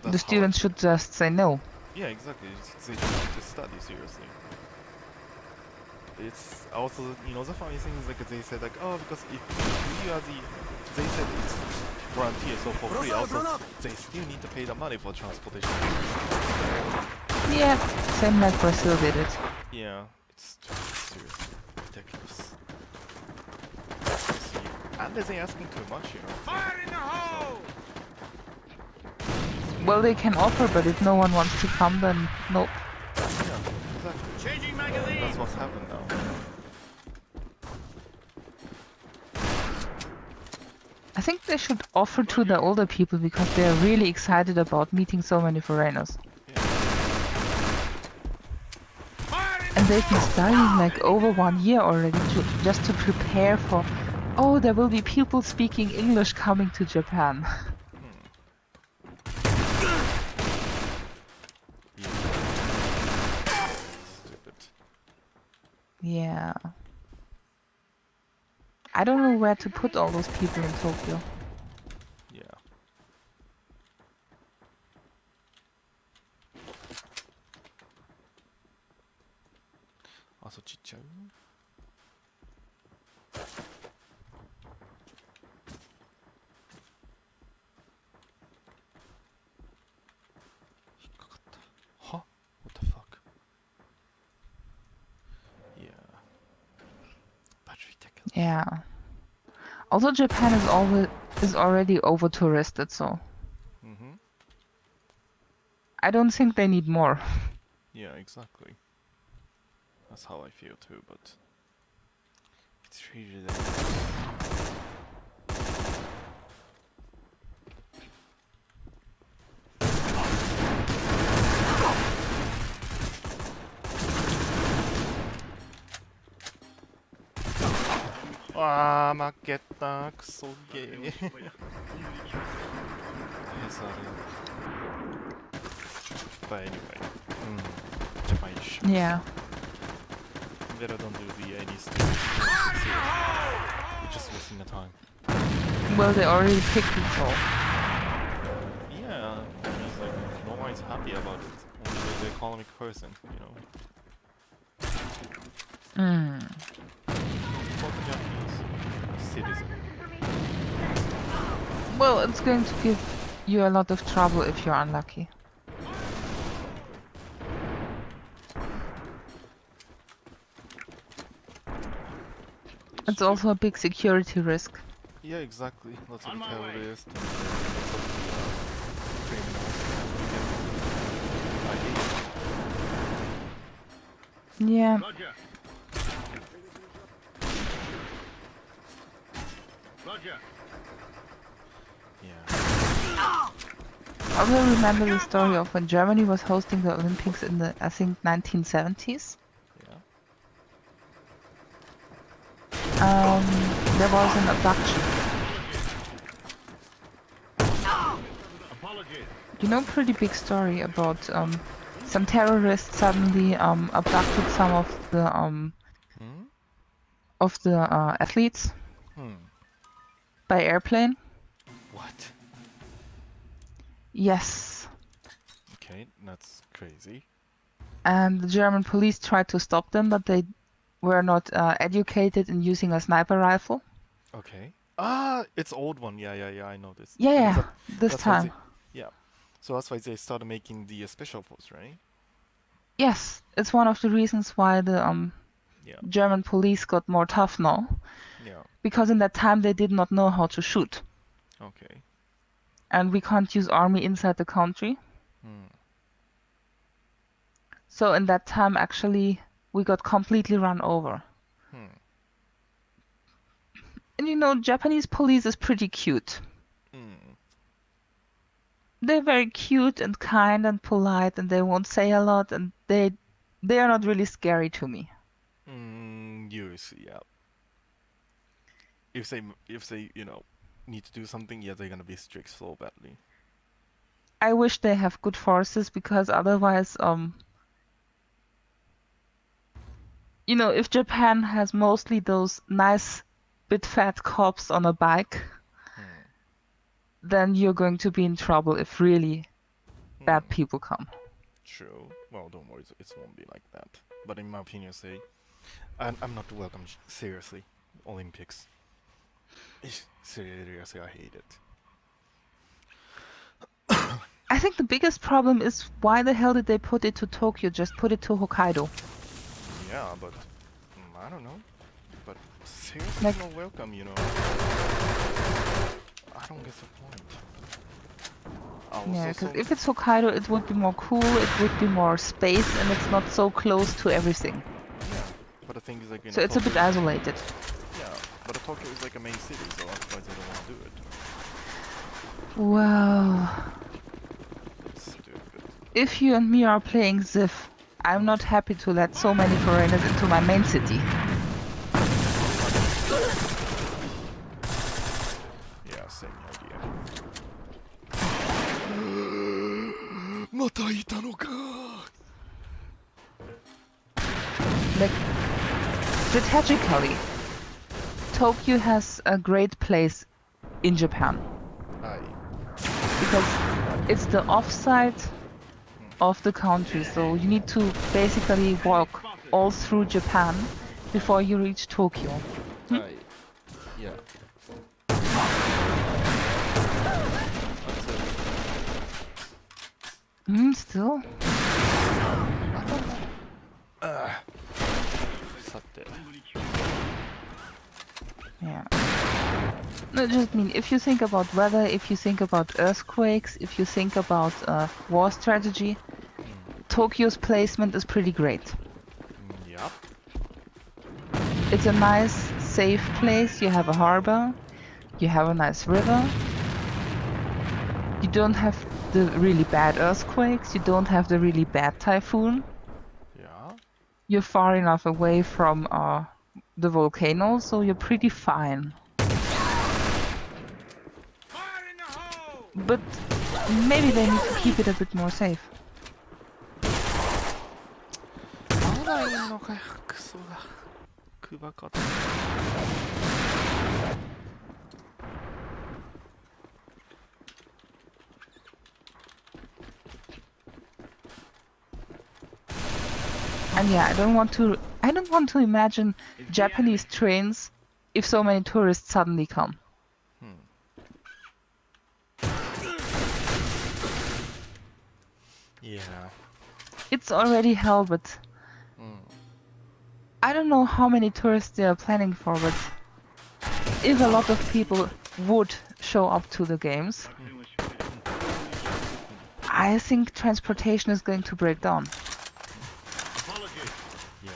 That's the students should just say no. Yeah, exactly. They just need to study seriously. It's also, you know, the funny thing is like they said like, oh, because if you are the, they said it's guaranteed, so for free. Also, they still need to pay the money for transportation. Yeah, same like Brazil did it. Yeah, it's just seriously ridiculous. And they're asking too much, you know. Fire in the hole! Well, they can offer, but if no one wants to come, then nope. Yeah, exactly. Changing magazine! That's what's happened now. I think they should offer to the older people because they are really excited about meeting so many foreigners. And they've been studying like over 1 year already just to prepare for, oh, there will be people speaking English coming to Japan. Stupid. Yeah. I don't know where to put all those people in Tokyo. Yeah. Also, Chichou. Huh? What the fuck? Yeah. But ridiculous. Yeah. Also, Japan is already over touristed, so I don't think they need more. Yeah, exactly. That's how I feel too, but it's reallyあー、負けた。クソゲー。Yes, but anyway, Japan you should. Yeah. Better don't do the any stupid shit. You're just wasting the time. Well, they already picked it, so. Yeah, I mean, it's like no one is happy about it. Only the economic person, you know. For the Japanese citizen. Well, it's going to give you a lot of trouble if you're unlucky. It's also a big security risk. Yeah, exactly. Lots of terrorists and lots of criminals. Yeah. Roger. Roger. Yeah. I also remember the story of when Germany was hosting the Olympics in the, I think, 1970s. Yeah. There was an abduction. Apologies. You know, pretty big story about some terrorists suddenly abducted some of the athletes by airplane. What? Yes. Okay, that's crazy. And the German police tried to stop them, but they were not educated in using a sniper rifle. Okay. Ah, it's old one. Yeah, I know this. Yeah, And this that's why time. Yeah. So that's why they started making the special force, right? Yes, it's one of the reasons why the Yeah. German police got more tough now, Yeah. because in that time they did not know how to shoot, Okay. and we can't use army inside the country. Hmm. So in that time, actually, we got completely run over. Hmm. And you know, Japanese police is pretty cute. Hmm. They're very cute and kind and polite, and they won't say a lot, and they are not really scary to me. Usually, yeah. If they need to do something, yeah, they're gonna be strict so badly. I wish they have good forces, because otherwise, you know, if Japan has mostly those nice, bit fat cops on a bike, then you're going to be in trouble if really bad people come. True. Well, don't worry, it won't be like that. But in my opinion, I'm not welcome. Seriously, Olympics. Seriously, I hate it. I think the biggest problem is, why the hell did they put it to Tokyo? Just put it to Hokkaido. Yeah, but I don't know. But seriously, Like, not welcome, you know. I don't get the point. yeah, because if it's Hokkaido, it would be more cool, it would be more space, and it's not so close to everything. Yeah, but the thing is, like, So it's a bit isolated. Yeah, but Tokyo is like a main city, so that's why they don't want to do it. Well, Stupid. if you and me are playing Ziv, I'm not happy to let so many foreigners into my main city. Yeah, same idea. またいたのか。 Like, strategically, Tokyo has a great place in Japan. Aye. Because it's the offside of the country, so you need to basically walk all through Japan before you reach Tokyo. Aye. Yeah. Still? さて。 Yeah. No, just mean, if you think about weather, if you think about earthquakes, if you think about war strategy, Tokyo's placement is pretty great. Yep. It's a nice, safe place. You have a harbor, you have a nice river. You don't have the really bad earthquakes, you don't have the really bad typhoon. Yeah. You're far enough away from the volcano, so you're pretty fine. Fire in the hole! But maybe they need to keep it a bit more safe. まだいんのかよ、クソが。クバかった。 And yeah, I don't want to imagine Japanese trains if so many tourists suddenly come. Yeah. It's already hell, but I don't know how many tourists they are planning for, but if a lot of people would show up to the games, I think transportation is going to break down. Apologies. Yeah.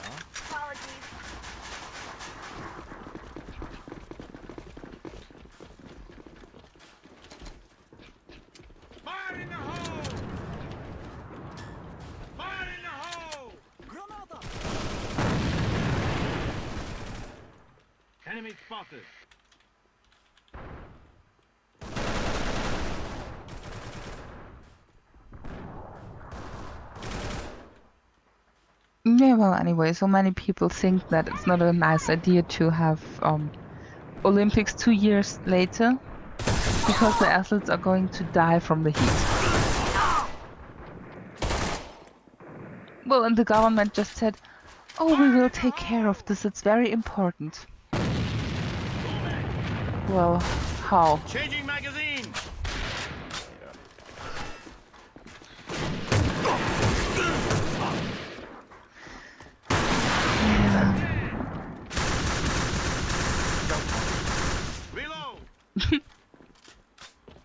Fire in the hole! Fire in the hole! Enemy spotted. Yeah, well, anyway, so many people think that it's not a nice idea to have Olympics 2 years later, because the athletes are going to die from the heat. Well, and the government just said, oh, we will take care of this, it's very important. Well, how? Changing magazine!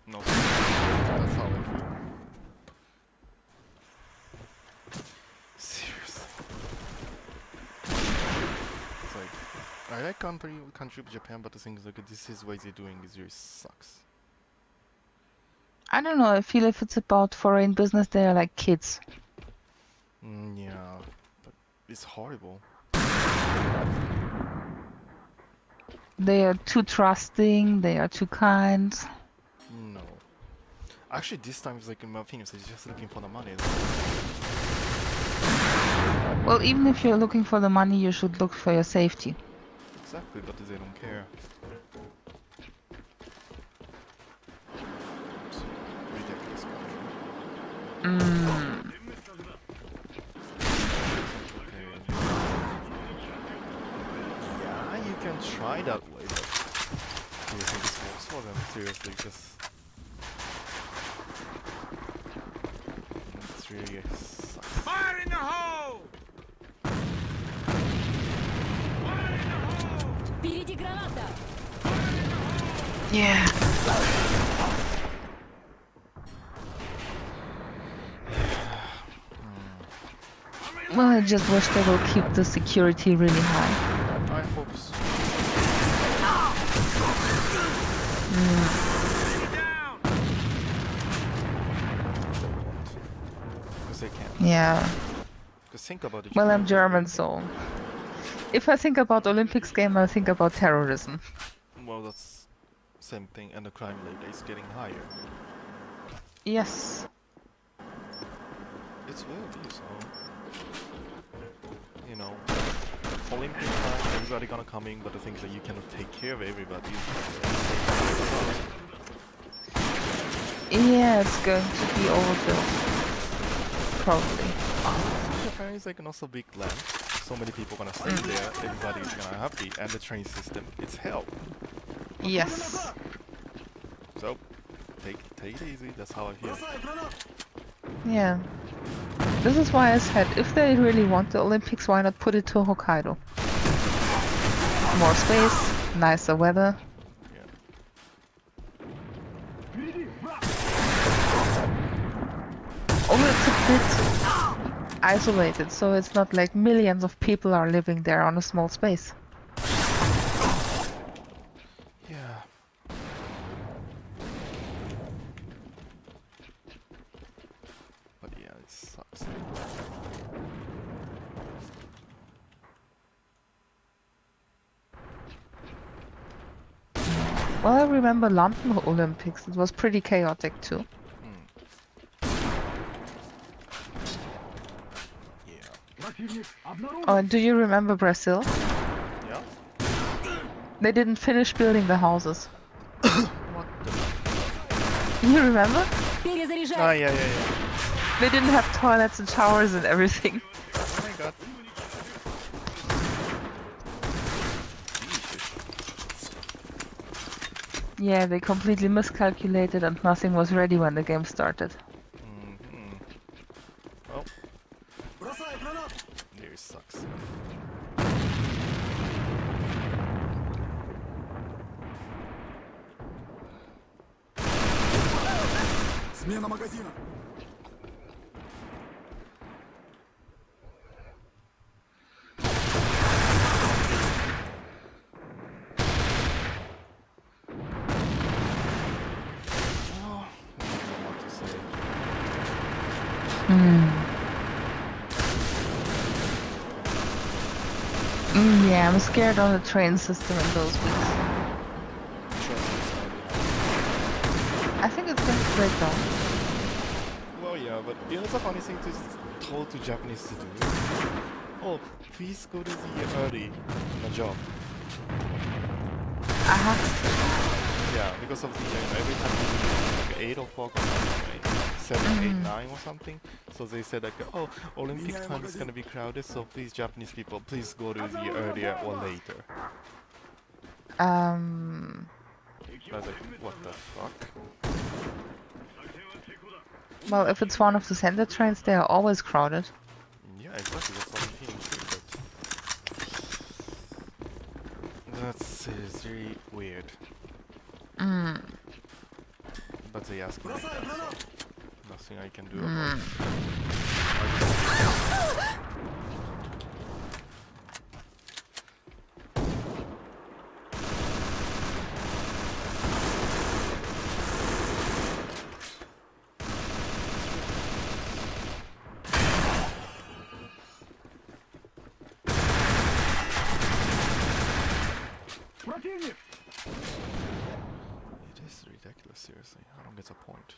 No, that's how I feel. Seriously. It's like, I like country of Japan, but the thing is like this is what they're doing is really sucks. I don't know, I feel if it's about foreign business, they are like kids. Yeah, but it's horrible. They are too trusting, they are too kind. No. Actually, this time it's like, in my opinion, they're just looking for the money. Well, even if you're looking for the money, you should look for your safety. Exactly, but they don't care. It's ridiculous country. Okay. Yeah, you can try that way, but do you think this works for them? Seriously, just... It's really sucks. Fire in the hole! Fire in the hole! Впереди граната! Yeah. Well, I just wish they will keep the security really high. I hope so. Enemy down! Because they can't. Yeah. Because think about it. Well, I'm Japan- German, so if I think about Olympics game, I think about terrorism. Well, that's same thing, and the crime rate is getting higher. Yes. It's will be so. You know, Olympic time, everybody gonna come in, but the thing is that you cannot take care of everybody. Yeah, it's going to be overbuilt. Probably. Japan is like not so big land. So many people gonna stay there. Everybody's gonna happy, and the train system, it's hell. Yes. So, take it easy. That's how I feel. Yeah. This is why I said, if they really want the Olympics, why not put it to Hokkaido? More space, nicer weather. Yeah. Although it's a bit isolated, so it's not like millions of people are living there on a small space. Yeah. But yeah, it sucks. Well, I remember London Olympics. It was pretty chaotic too. Yeah. Oh, and do you remember Brazil? Yeah. They didn't finish building the houses. What the? You remember? Перезаряжай! Ah, yeah. They didn't have toilets and showers and everything. Oh my god. Yeah, they completely miscalculated and nothing was ready when the game started. Mm-hmm. Well, there sucks. Смена магазина. Oh, I don't know what to say. Yeah, I'm scared on the train system in those weeks. I think it's going to break down. Well, yeah, but you know the funny thing to told to Japanese to do? Oh, please go to the early job. Yeah, because of the every time you do like 8 o'clock or something, right? 7, 8, 9 or something. So they said like, oh, Olympic time is gonna be crowded, so please Japanese people, please go to the earlier or later. I was like, what the fuck? Well, if it's one of the center trains, they are always crowded. Yeah, exactly, that's what I'm feeling too, but... That's really weird. Mm. But they asked me like Бросай that, гранату! so nothing I can do about it. Противник! It is ridiculous, seriously. I don't get the point.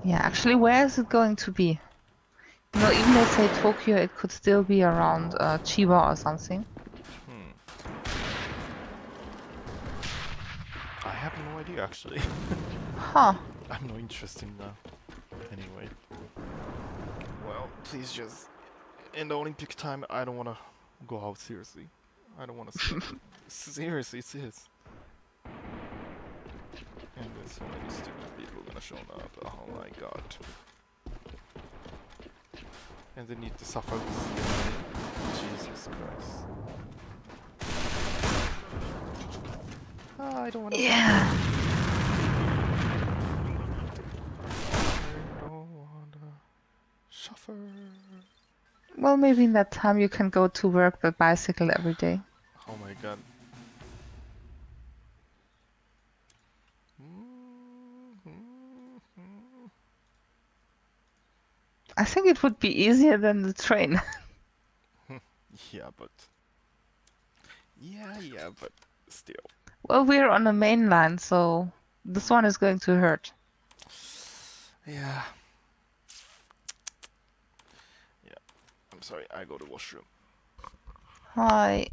Yeah, actually, where is it going to be? You know, even they say Tokyo, it could still be around Chiba or something. I have no idea actually. Huh. I'm not interested in that. Anyway. Well, please just... In the Olympic time, I don't wanna go out, seriously. I don't wanna sleep. Seriously, it is. And there's so many stupid people gonna show up. Oh my god. And they need to suffer with Jesus Christ. Ah, I don't wanna Yeah. I don't wanna suffer. Well, maybe in that time you can go to work by bicycle every day. Oh my god. I think it would be easier than the train. Yeah, but... Yeah, but still. Well, we're on the main line, so this one is going to hurt. Yeah. Yeah. I'm sorry, I go to washroom. Hi.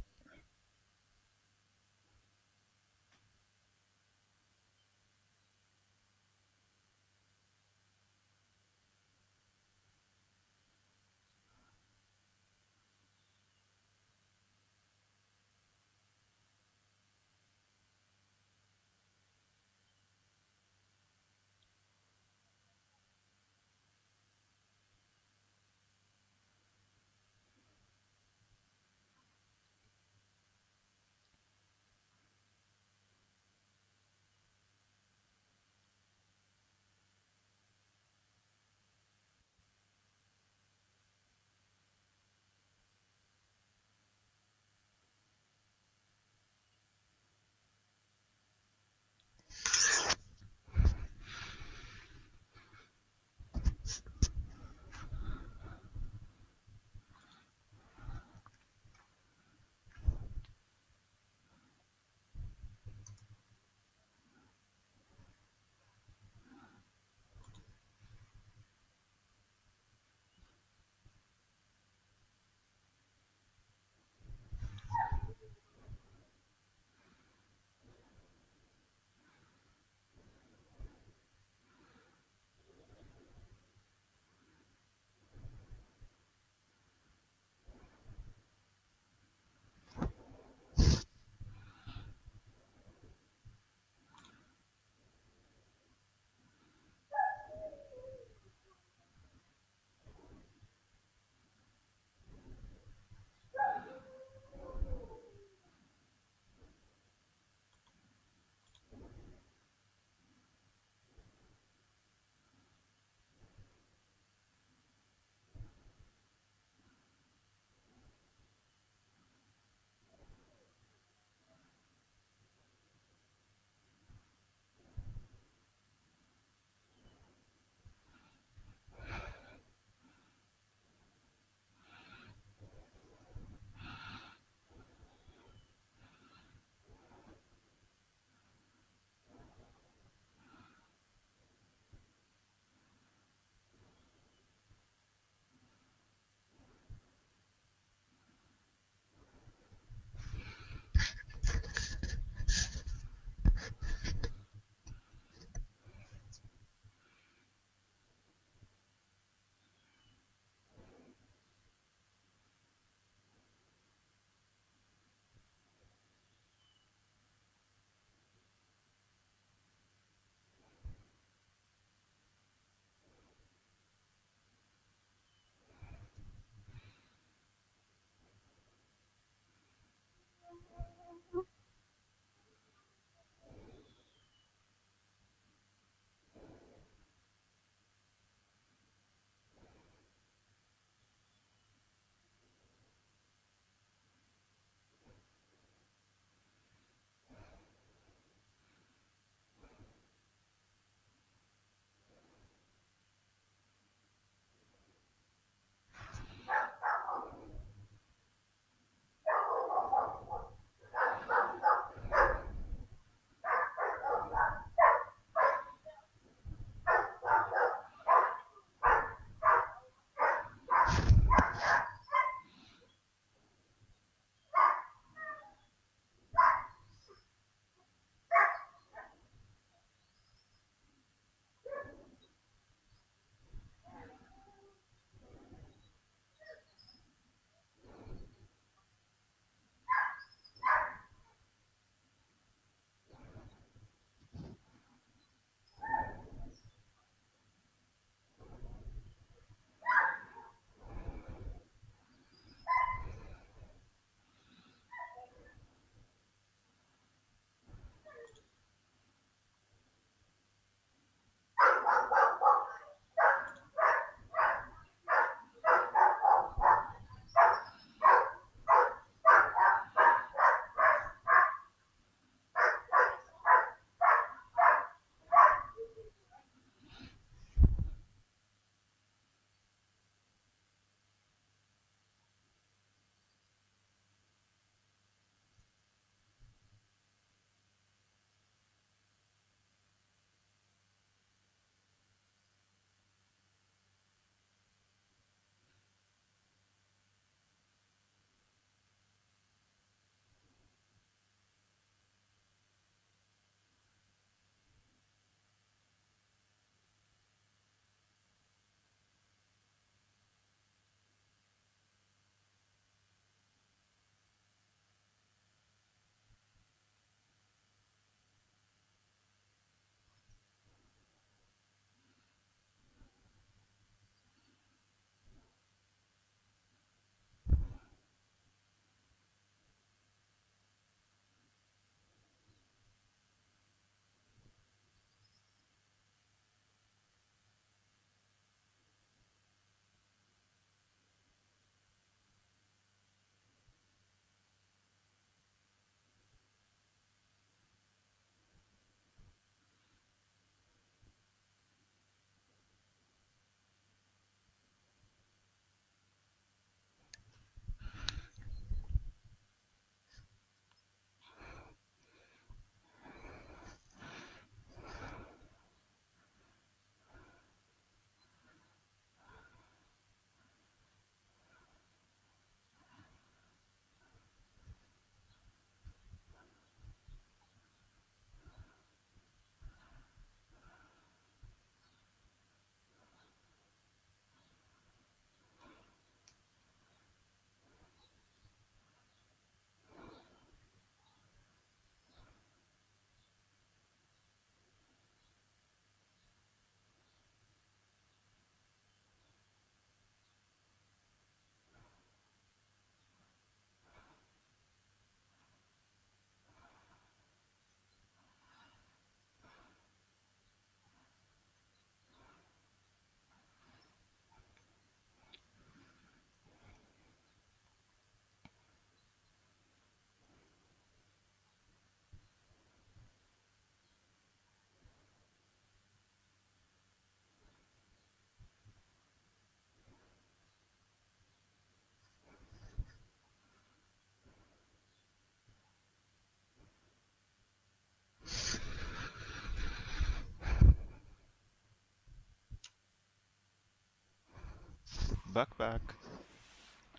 Back.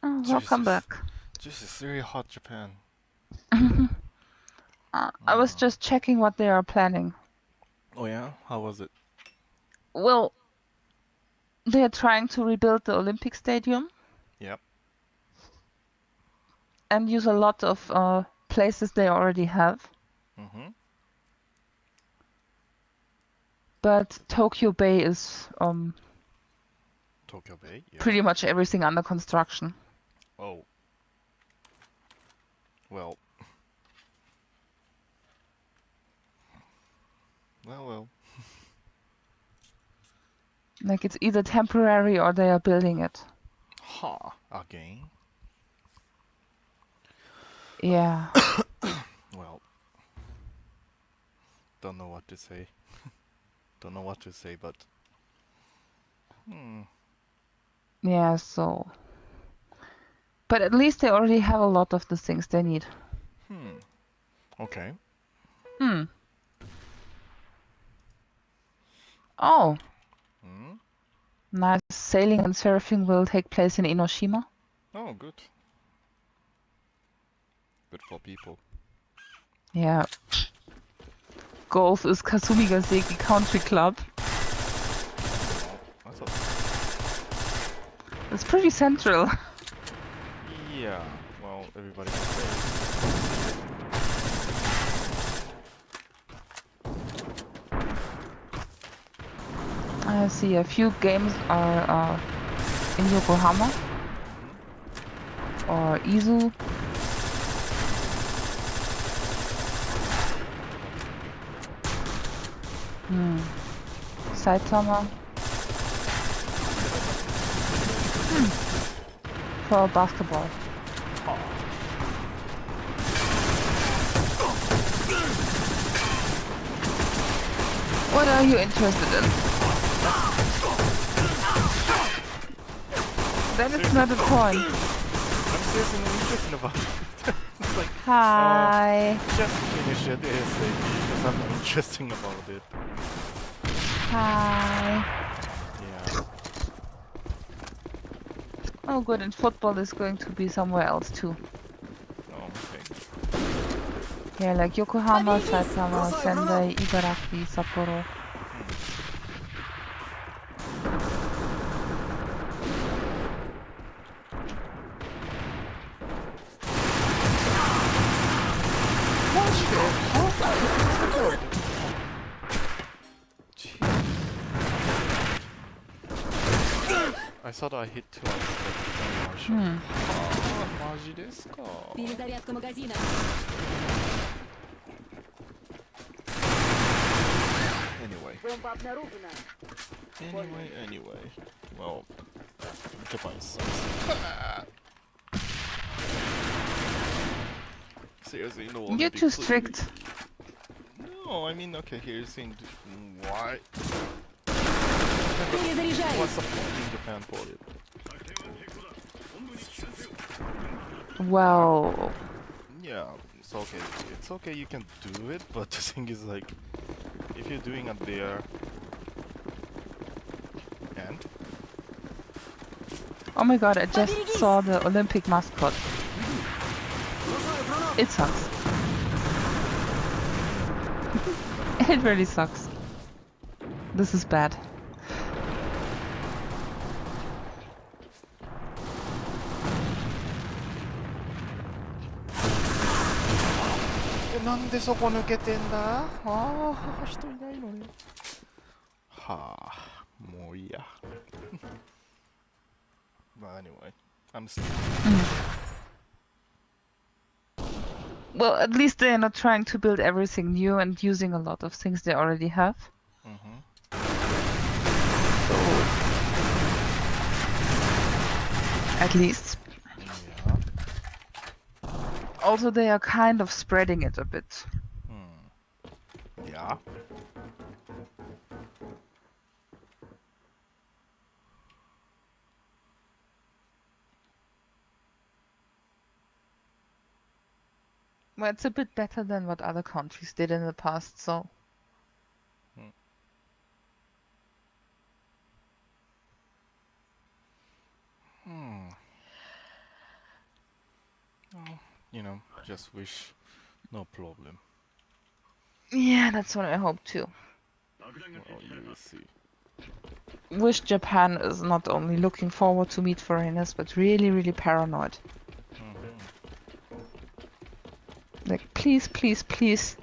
Oh, welcome Jesus. back. This is really hot, Japan. I was just checking what they are planning. Oh yeah? How was it? Well, they are trying to rebuild the Olympic Stadium Yep. and use a lot of places they already have. Mm-hmm. But Tokyo Bay is Tokyo Bay? Yeah. pretty much everything under construction. Oh. Well. Well. Like it's either temporary or they are building it. Ha. Again? Yeah. Well. Don't know what to say. Don't know what to say, but... Yeah, so... But at least they already have a lot of the things they need. Okay. Oh! Nice. Sailing and surfing will take place in Enoshima. Oh, good. Good for people. Yeah. Golf is Kasumigaseki Country Club. I thought... It's pretty central. Yeah. Well, everybody can play. I see a few games are in Yokohama or Izu. Saitama. For basketball. What are you interested in? Then it's not a point. I'm seriously not interested about it. It's like, Hi. just finish it ASAP because I'm not interested about it. Hi. Yeah. Oh good, and football is going to be somewhere else too. Oh, okay. Yeah, like Yokohama, Saitama, Sendai, Ibaraki, Sapporo. I thought I hit twice, butマジですか? Перезарядка магазина. Anyway. Well, Japan sucks. Seriously, no one. You're too strict. No, I mean, okay, here's the thing. Why? Перезаряжаюсь. What's the point in Japan for it? Well, Yeah, it's okay. It's okay, you can do it, but the thing is, like, if you're doing it there, and oh my god, I just saw the Olympic mascot. It sucks. It really sucks. This is bad.なんでそこ抜けてんだ? ああ、人いないのに。はあ、もういいや。But anyway, I'm still. Well, at least they are not trying to build everything new and using a lot of things they already have. At least. Yeah. Also, they are kind of spreading it a bit. Yeah. Well, it's a bit better than what other countries did in the past, so. you know, just wish no problem. Yeah, that's what I hope too. Well, you will see. Wish Japan is not only looking forward to meet foreigners, but really, really paranoid. Like, please, please, please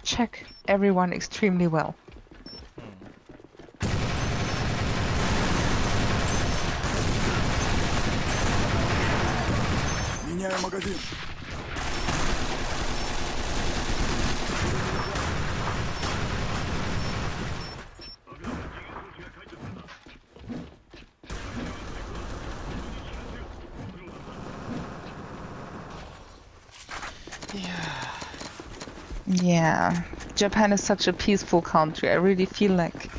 check everyone extremely well. Меняю магазин. Yeah, Japan is such a peaceful country. I really feel like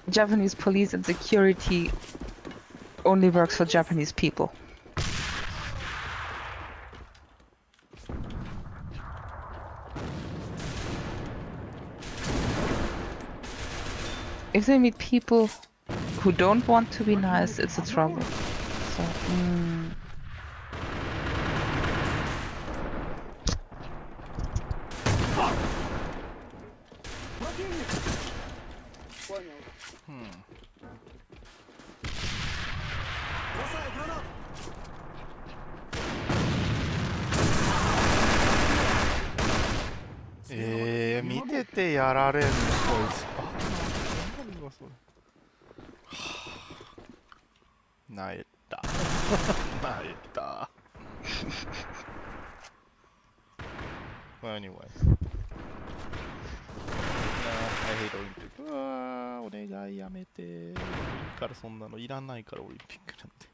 Japanese police and security only works for Japanese people. If they meet people who don't want to be nice, it's a trouble. So, Бросаю гранату. 見ててやられんのこいつ。何がそれ。なえた。なえた。Well, anyway. I hate オリンピック。うわー、お願いやめて。いいからそんなのいらないからオリンピックなんて。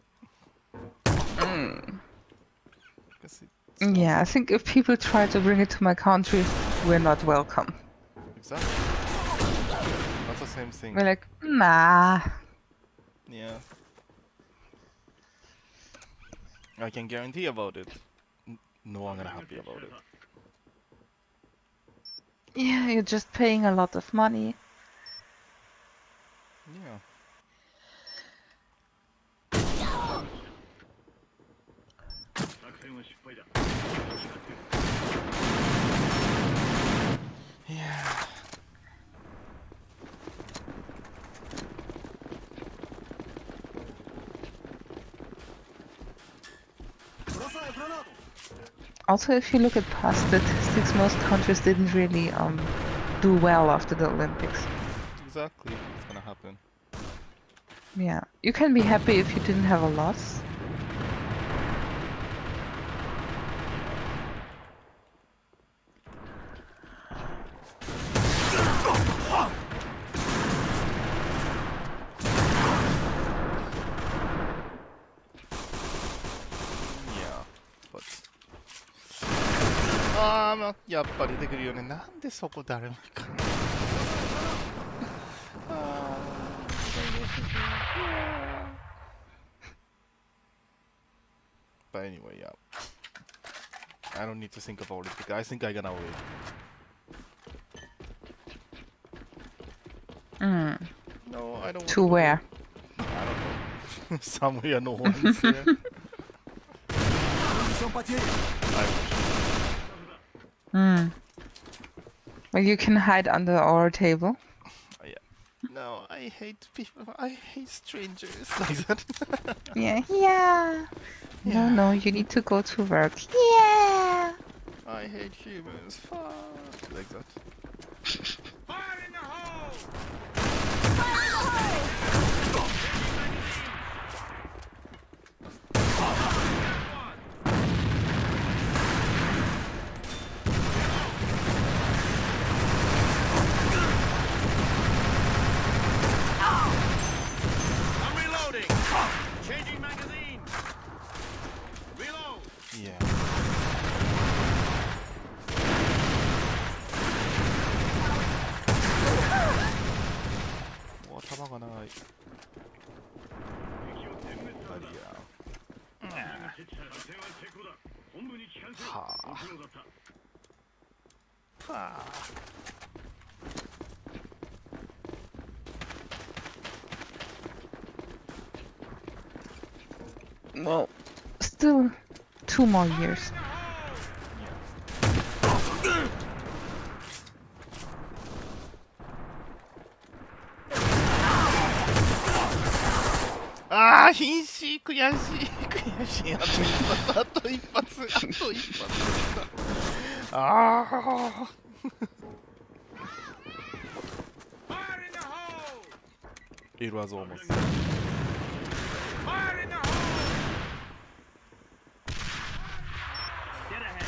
yeah, I think if people try to bring it to my country, we're not welcome. Exactly. That's the same thing. We're like, nah. Yeah. I can guarantee about it. No one gonna happy about it. Yeah, you're just paying a lot of money. Yeah. Yeah. Бросаю гранату. Also, if you look at past statistics, most countries didn't really do well after the Olympics. Exactly. It's gonna happen. Yeah, you can be happy if you didn't have a loss. Yeah. But... まあ、やっぱり出てくるよね。なんでそこ誰も行かない。But anyway, yeah. I don't need to think about it because I think I'm gonna wait. No, I don't. To where? I don't know. Somewhere no one's there. Несем потери. Well, you can hide under our table. Yeah. No, I hate people. I hate strangers like that. Yeah. No, you need to go to work. Yeah. I hate humans. Fuck. Like that. Fire in the hole! I'm reloading! Changing magazine! Reload! Yeah. Oh, 弾がない。はあ。はあ。Well, still 2 more years. あー、瀕死、悔しい、悔しい。あと一発、あと一発、あと一発。ああ。Fire in the hole! It was almost. Fire in the hole! Get ahead.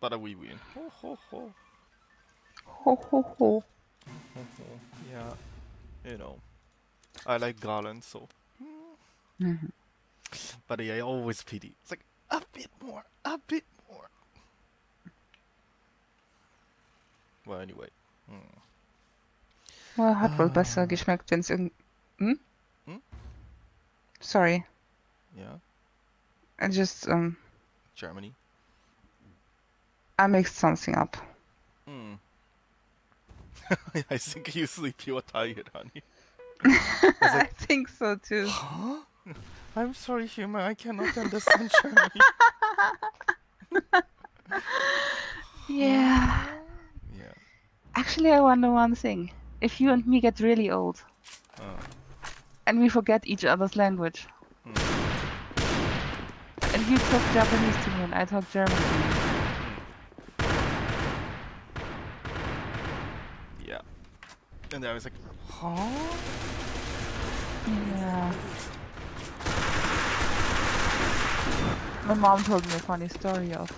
But we win. Ho ho ho. Ho ho ho. Yeah, you know, I like Garland so. Mhm. But yeah, I always pity. It's like a bit more, a bit more. Well, anyway. Well, hat wohl besser geschmeckt, wenn's irgend... Hm? Hm? Sorry. Yeah, I just, Germany. I mixed something up. I think you sleepy or tired, honey. I think so too. Huh? I'm sorry, human. I cannot understand Germany. Yeah. Yeah. Actually, I wonder one thing. If you and me get really old, and we forget each other's language, and you talk Japanese to me and I talk German to you, Yeah. And I was like, huh? yeah. My mom told me a funny story of,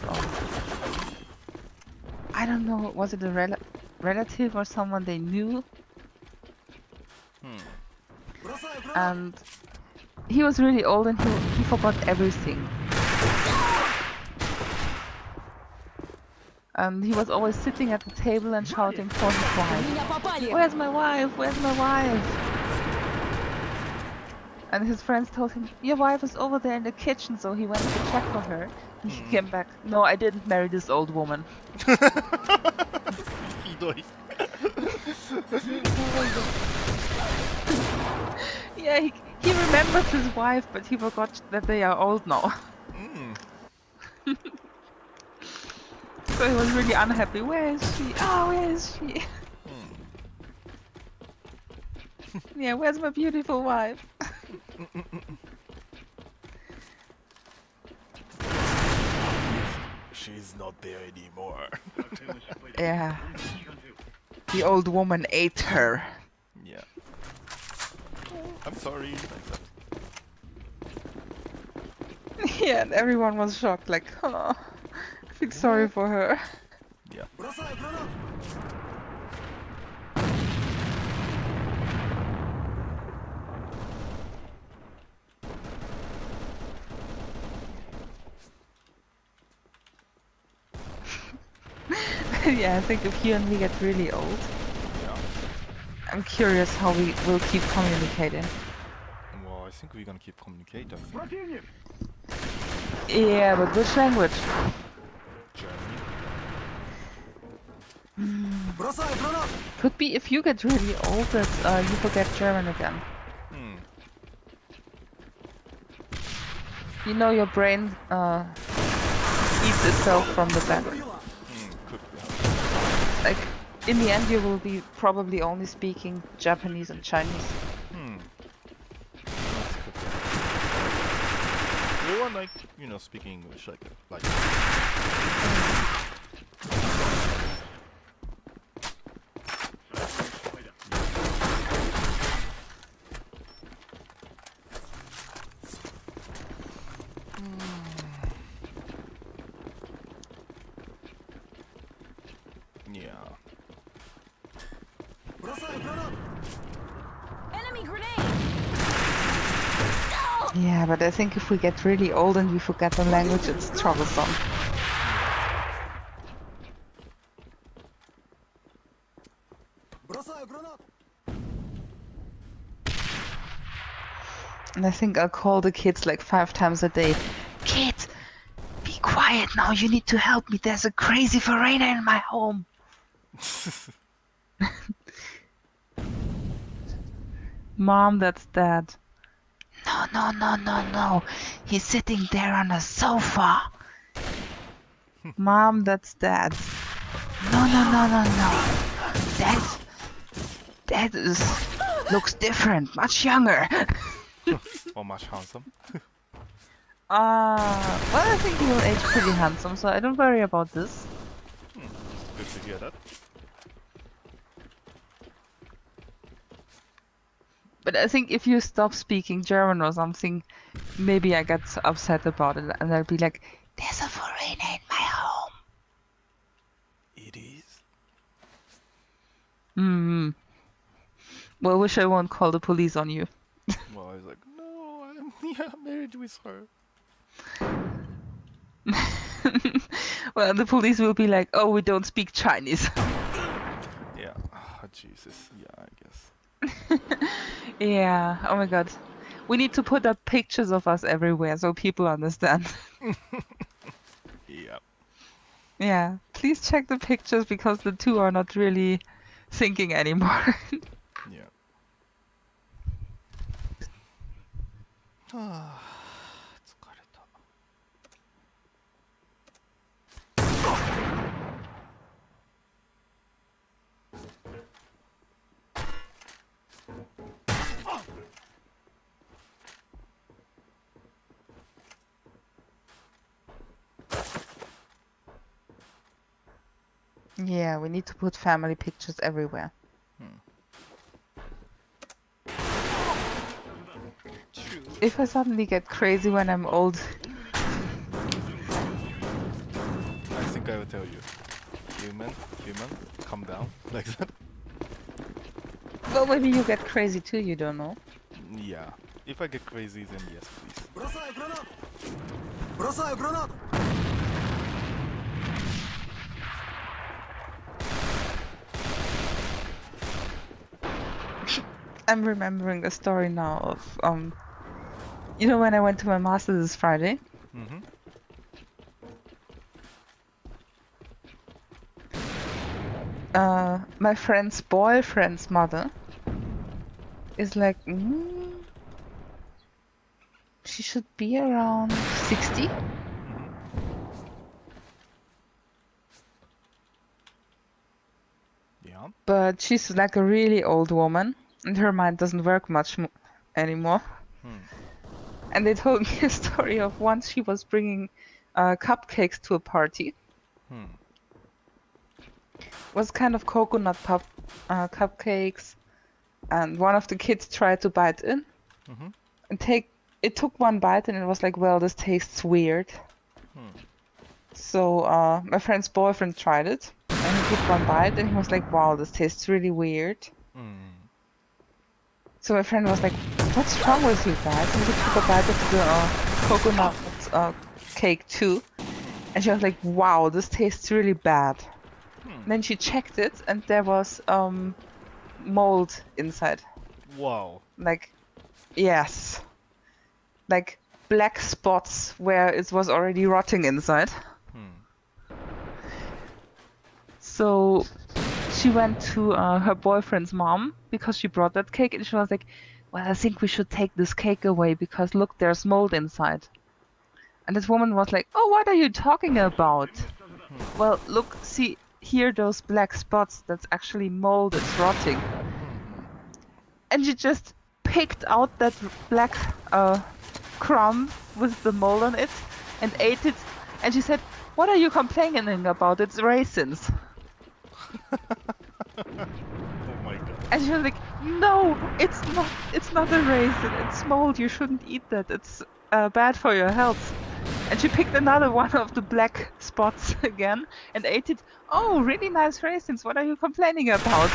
I don't know, was it a relative or someone they knew? And he was really old and he forgot everything. And he was always sitting at the table and shouting for his wife. Меня попали! Where's my wife? Where's my wife? And his friends told him, your wife is over there in the kitchen, so he went to check for her. And he came back, no, I didn't marry this old woman. Hidoi. Yeah, he remembered his wife, but he forgot that they are old now. So he was really unhappy. Where is she? Oh, where is she? Yeah, where's my beautiful wife? She's not there anymore. Yeah. The old woman ate her. Yeah. I'm sorry. Yeah, and everyone was shocked, like, oh, I feel sorry for her. Yeah. Бросай гранату! Yeah, I think if you and me get really old, Yeah. I'm curious how we will keep communicating. Well, I think we're gonna keep communicating. Противник! Yeah, but which language? Germany. Бросай гранату! Could be if you get really old that you forget German again. You know your brain eats itself from the back. Убила! Could be. Like, in the end you will be probably only speaking Japanese and Chinese. That's good. We were like, you know, speaking English like. Yeah. Бросай гранату! Enemy grenade! Yeah, but I think if we get really old and we forget the language, it's troublesome. Бросаю гранату! And I think I'll call the kids like 5 times a day. Kids, be quiet now, you need to help me. There's a crazy foreigner in my home. Mom, that's Dad. No. He's sitting there on a sofa. Mom, that's Dad. No. Dad looks different, much younger. Or much handsome. Well, I think he will age pretty handsome, so I don't worry about this. Good to hear that. But I think if you stop speaking German or something, maybe I get upset about it, and I'll be like, "There's a foreigner in my home." It is. Well, I wish I won't call the police on you. Well, I was like, no, I'm married with her. Well, the police will be like, "Oh, we don't speak Chinese." Yeah. Oh, Jesus. Yeah, I guess. Yeah. Oh my God. We need to put up pictures of us everywhere so people understand. Yeah. Yeah. Please check the pictures because the two are not really thinking anymore. Yeah. Ah, 疲れた。Yeah, we need to put family pictures everywhere. True. If I suddenly get crazy when I'm old, I think I will tell you. Human, calm down. Like that. well, maybe you get crazy too, you don't know. Yeah. If I get crazy, then yes, please. Бросаю гранату! Бросаю гранату! I'm remembering a story now of you know when I went to my master's this Friday? Mm-hmm. My friend's boyfriend's mother is like, she should be around 60. Yeah. But she's like a really old woman, and her mind doesn't work much anymore. And they told me a story of once she was bringing cupcakes to a party. Was kind of coconut cupcakes, and one of the kids tried to bite in, and it took one bite, and it was like, well, this tastes weird. So my friend's boyfriend tried it, and he took one bite, and he was like, wow, this tastes really weird. So my friend was like, what's wrong with you guys? And he took a bite of the coconut cake too, and she was like, wow, this tastes really bad. Then she checked it, and there was mold inside. Wow. Like, yes. Like black spots where it was already rotting inside. So she went to her boyfriend's mom because she brought that cake, and she was like, well, I think we should take this cake away because look, there's mold inside. And this woman was like, oh, what are you talking about? Well, look, see, here those black spots, that's actually mold, it's rotting. And she just picked out that black crumb with the mold on it and ate it, and she said, what are you complaining about? It's raisins. Oh my god. And she was like, no, it's not a raisin, it's mold, you shouldn't eat that, it's bad for your health. And she picked another one of the black spots again and ate it. Oh, really nice raisins, what are you complaining about?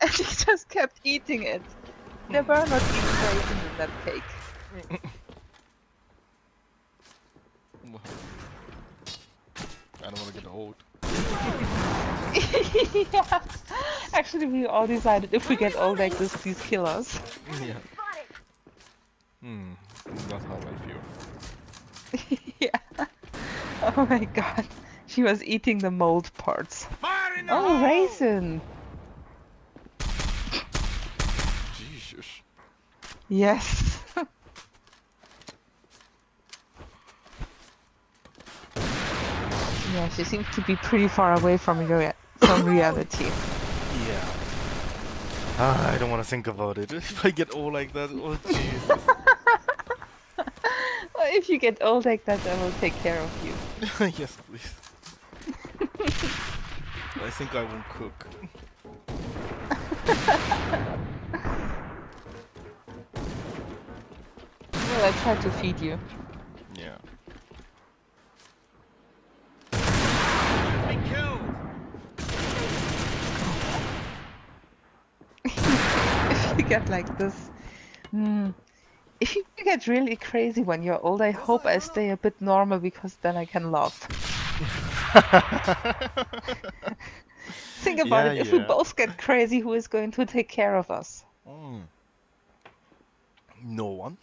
And she just kept eating it. There were not even raisins in that cake. I don't want to get old. Yeah. Actually, we all decided if we get old like this, please kill us. Yeah. That's how I feel. Yeah. Oh my god. She was eating the mold parts. Fire in the Oh, hole! raisin! Jesus. Yes. Yeah, she seems to be pretty far away from reality. Yeah. I don't want to think about it. If I get old like that, oh Jesus. Well, if you get old like that, I will take care of you. Yes, please. I think I won't cook. Well, I try to feed you. Yeah. Be killed. If you get like this. If you get really crazy when you're old, I hope I stay a bit normal because then I can laugh. Think about it, if we both get crazy, who is going to take care of us? No one.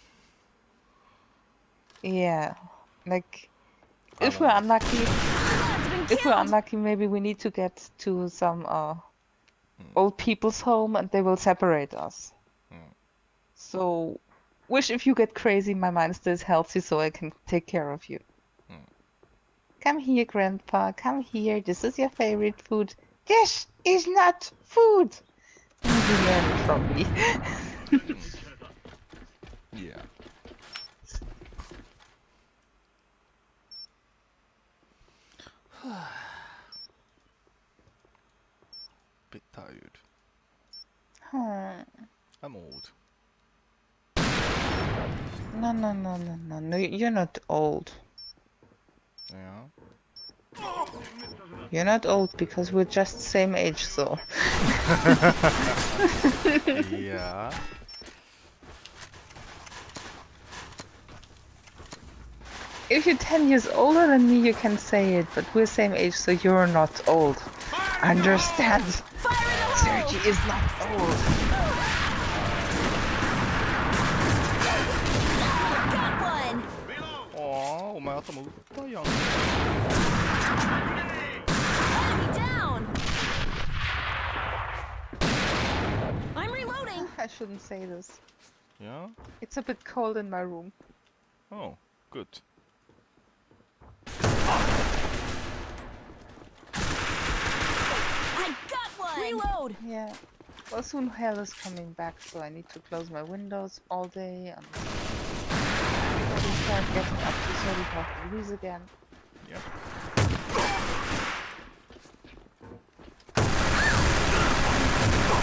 Yeah, like I if don't we're know. unlucky, maybe we need to get to some old people's home and they will separate us. So, wish if you get crazy, my mind stays healthy so I can take care of you. Come here, Grandpa, come here. This is your favorite food. This is not food! You learn it from me. Yeah. Bit tired. I'm old. No, you're not old. Yeah. You're not old because we're just same age, so. Yeah. If you're 10 years older than me, you can say it, but we're same age, so you're not old. Understand? Sergi is not old. Got one. ああ、お前頭打ったやん。 Enemy down. I'm reloading. I shouldn't say this. Yeah? It's a bit cold in my room. Oh, good. I got one. Reload. Yeah. Well, soon hell is coming back, so I need to close my windows all day and start getting up to 35 degrees again. Yep.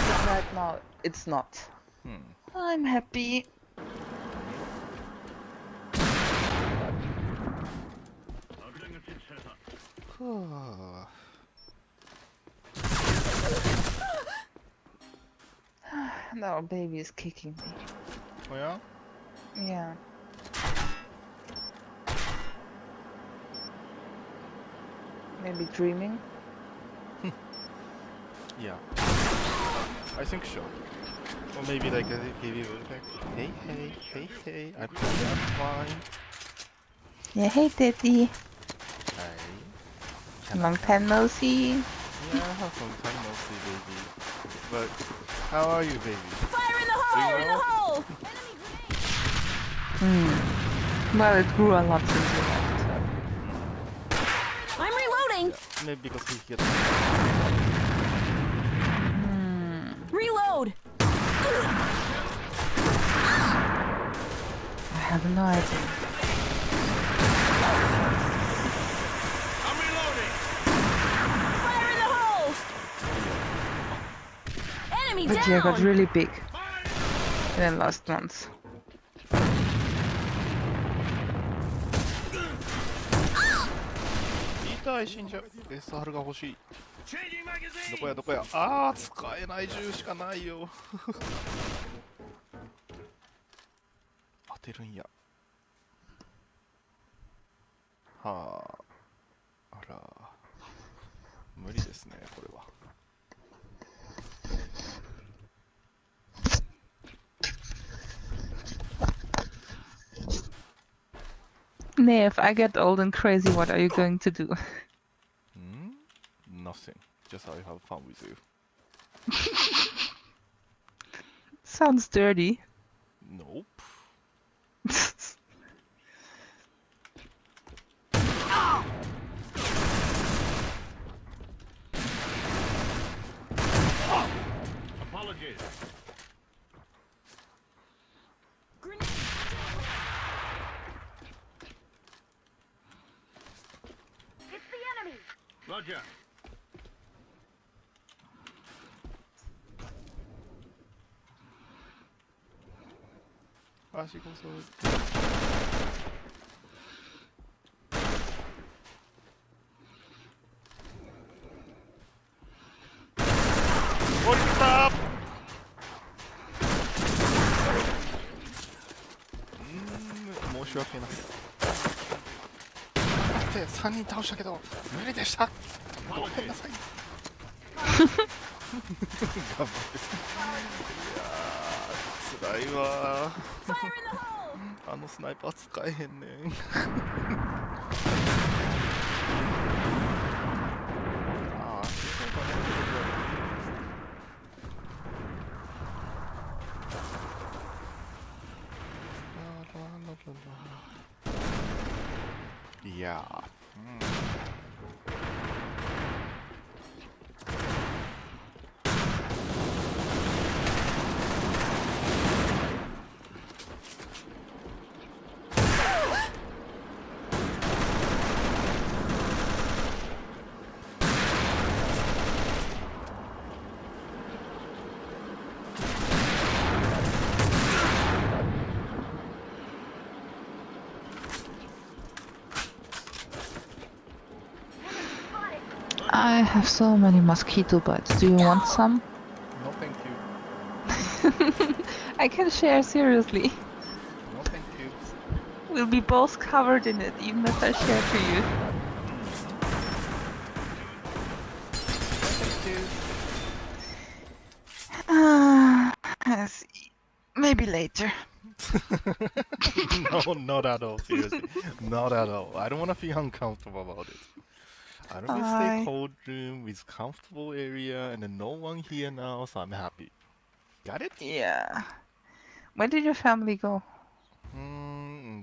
But right now, it's not. I'm happy. Now our baby is kicking me. Oh yeah? Yeah. Maybe dreaming? Yeah. I think so. Or maybe like a baby will like, hey, hey, hey, hey, I'm fine. Yeah, hey Daddy. Hi. Long time no see. Yeah, long time no see, baby. But how are you, baby? Fire in the hole. Fire in the hole. Well, it grew a lot since you left. I'm reloading. Yeah, maybe because he gets. Reload. I have no idea. I'm reloading. Fire in the hole. Enemy But down. yeah, got really big in the last month. 痛い死んじゃう。SR が欲しい。 Changing ど magazine. こやどこや。ああ、使えない銃しかないよ。当てるんや。はあ。あら。無理ですね、これは。Nee, if I get old and crazy, what are you going to do? Nothing. Just I have fun with you. Sounds dirty. Nope. Apologies. Grenade. It's the enemy! Roger. She goes over. What stop? 申し訳ない。待って、3人倒したけど無理でした。ごめんなさい。頑張って。いやー、辛いわー。 Fire in the hole! あのスナイパー使えへんねん。ああ、そうかね。いやー、I have so many mosquito bites. Do you want some? No thank you. I can share, seriously. No thank you. We'll be both covered in it, even if I share to you. Let's see. Maybe later. No, not at all, seriously. Not at all. I don't want to feel uncomfortable about it. I don't want to stay cold room with comfortable area and then no one here now, so I'm happy. Got it? Yeah. Where did your family go?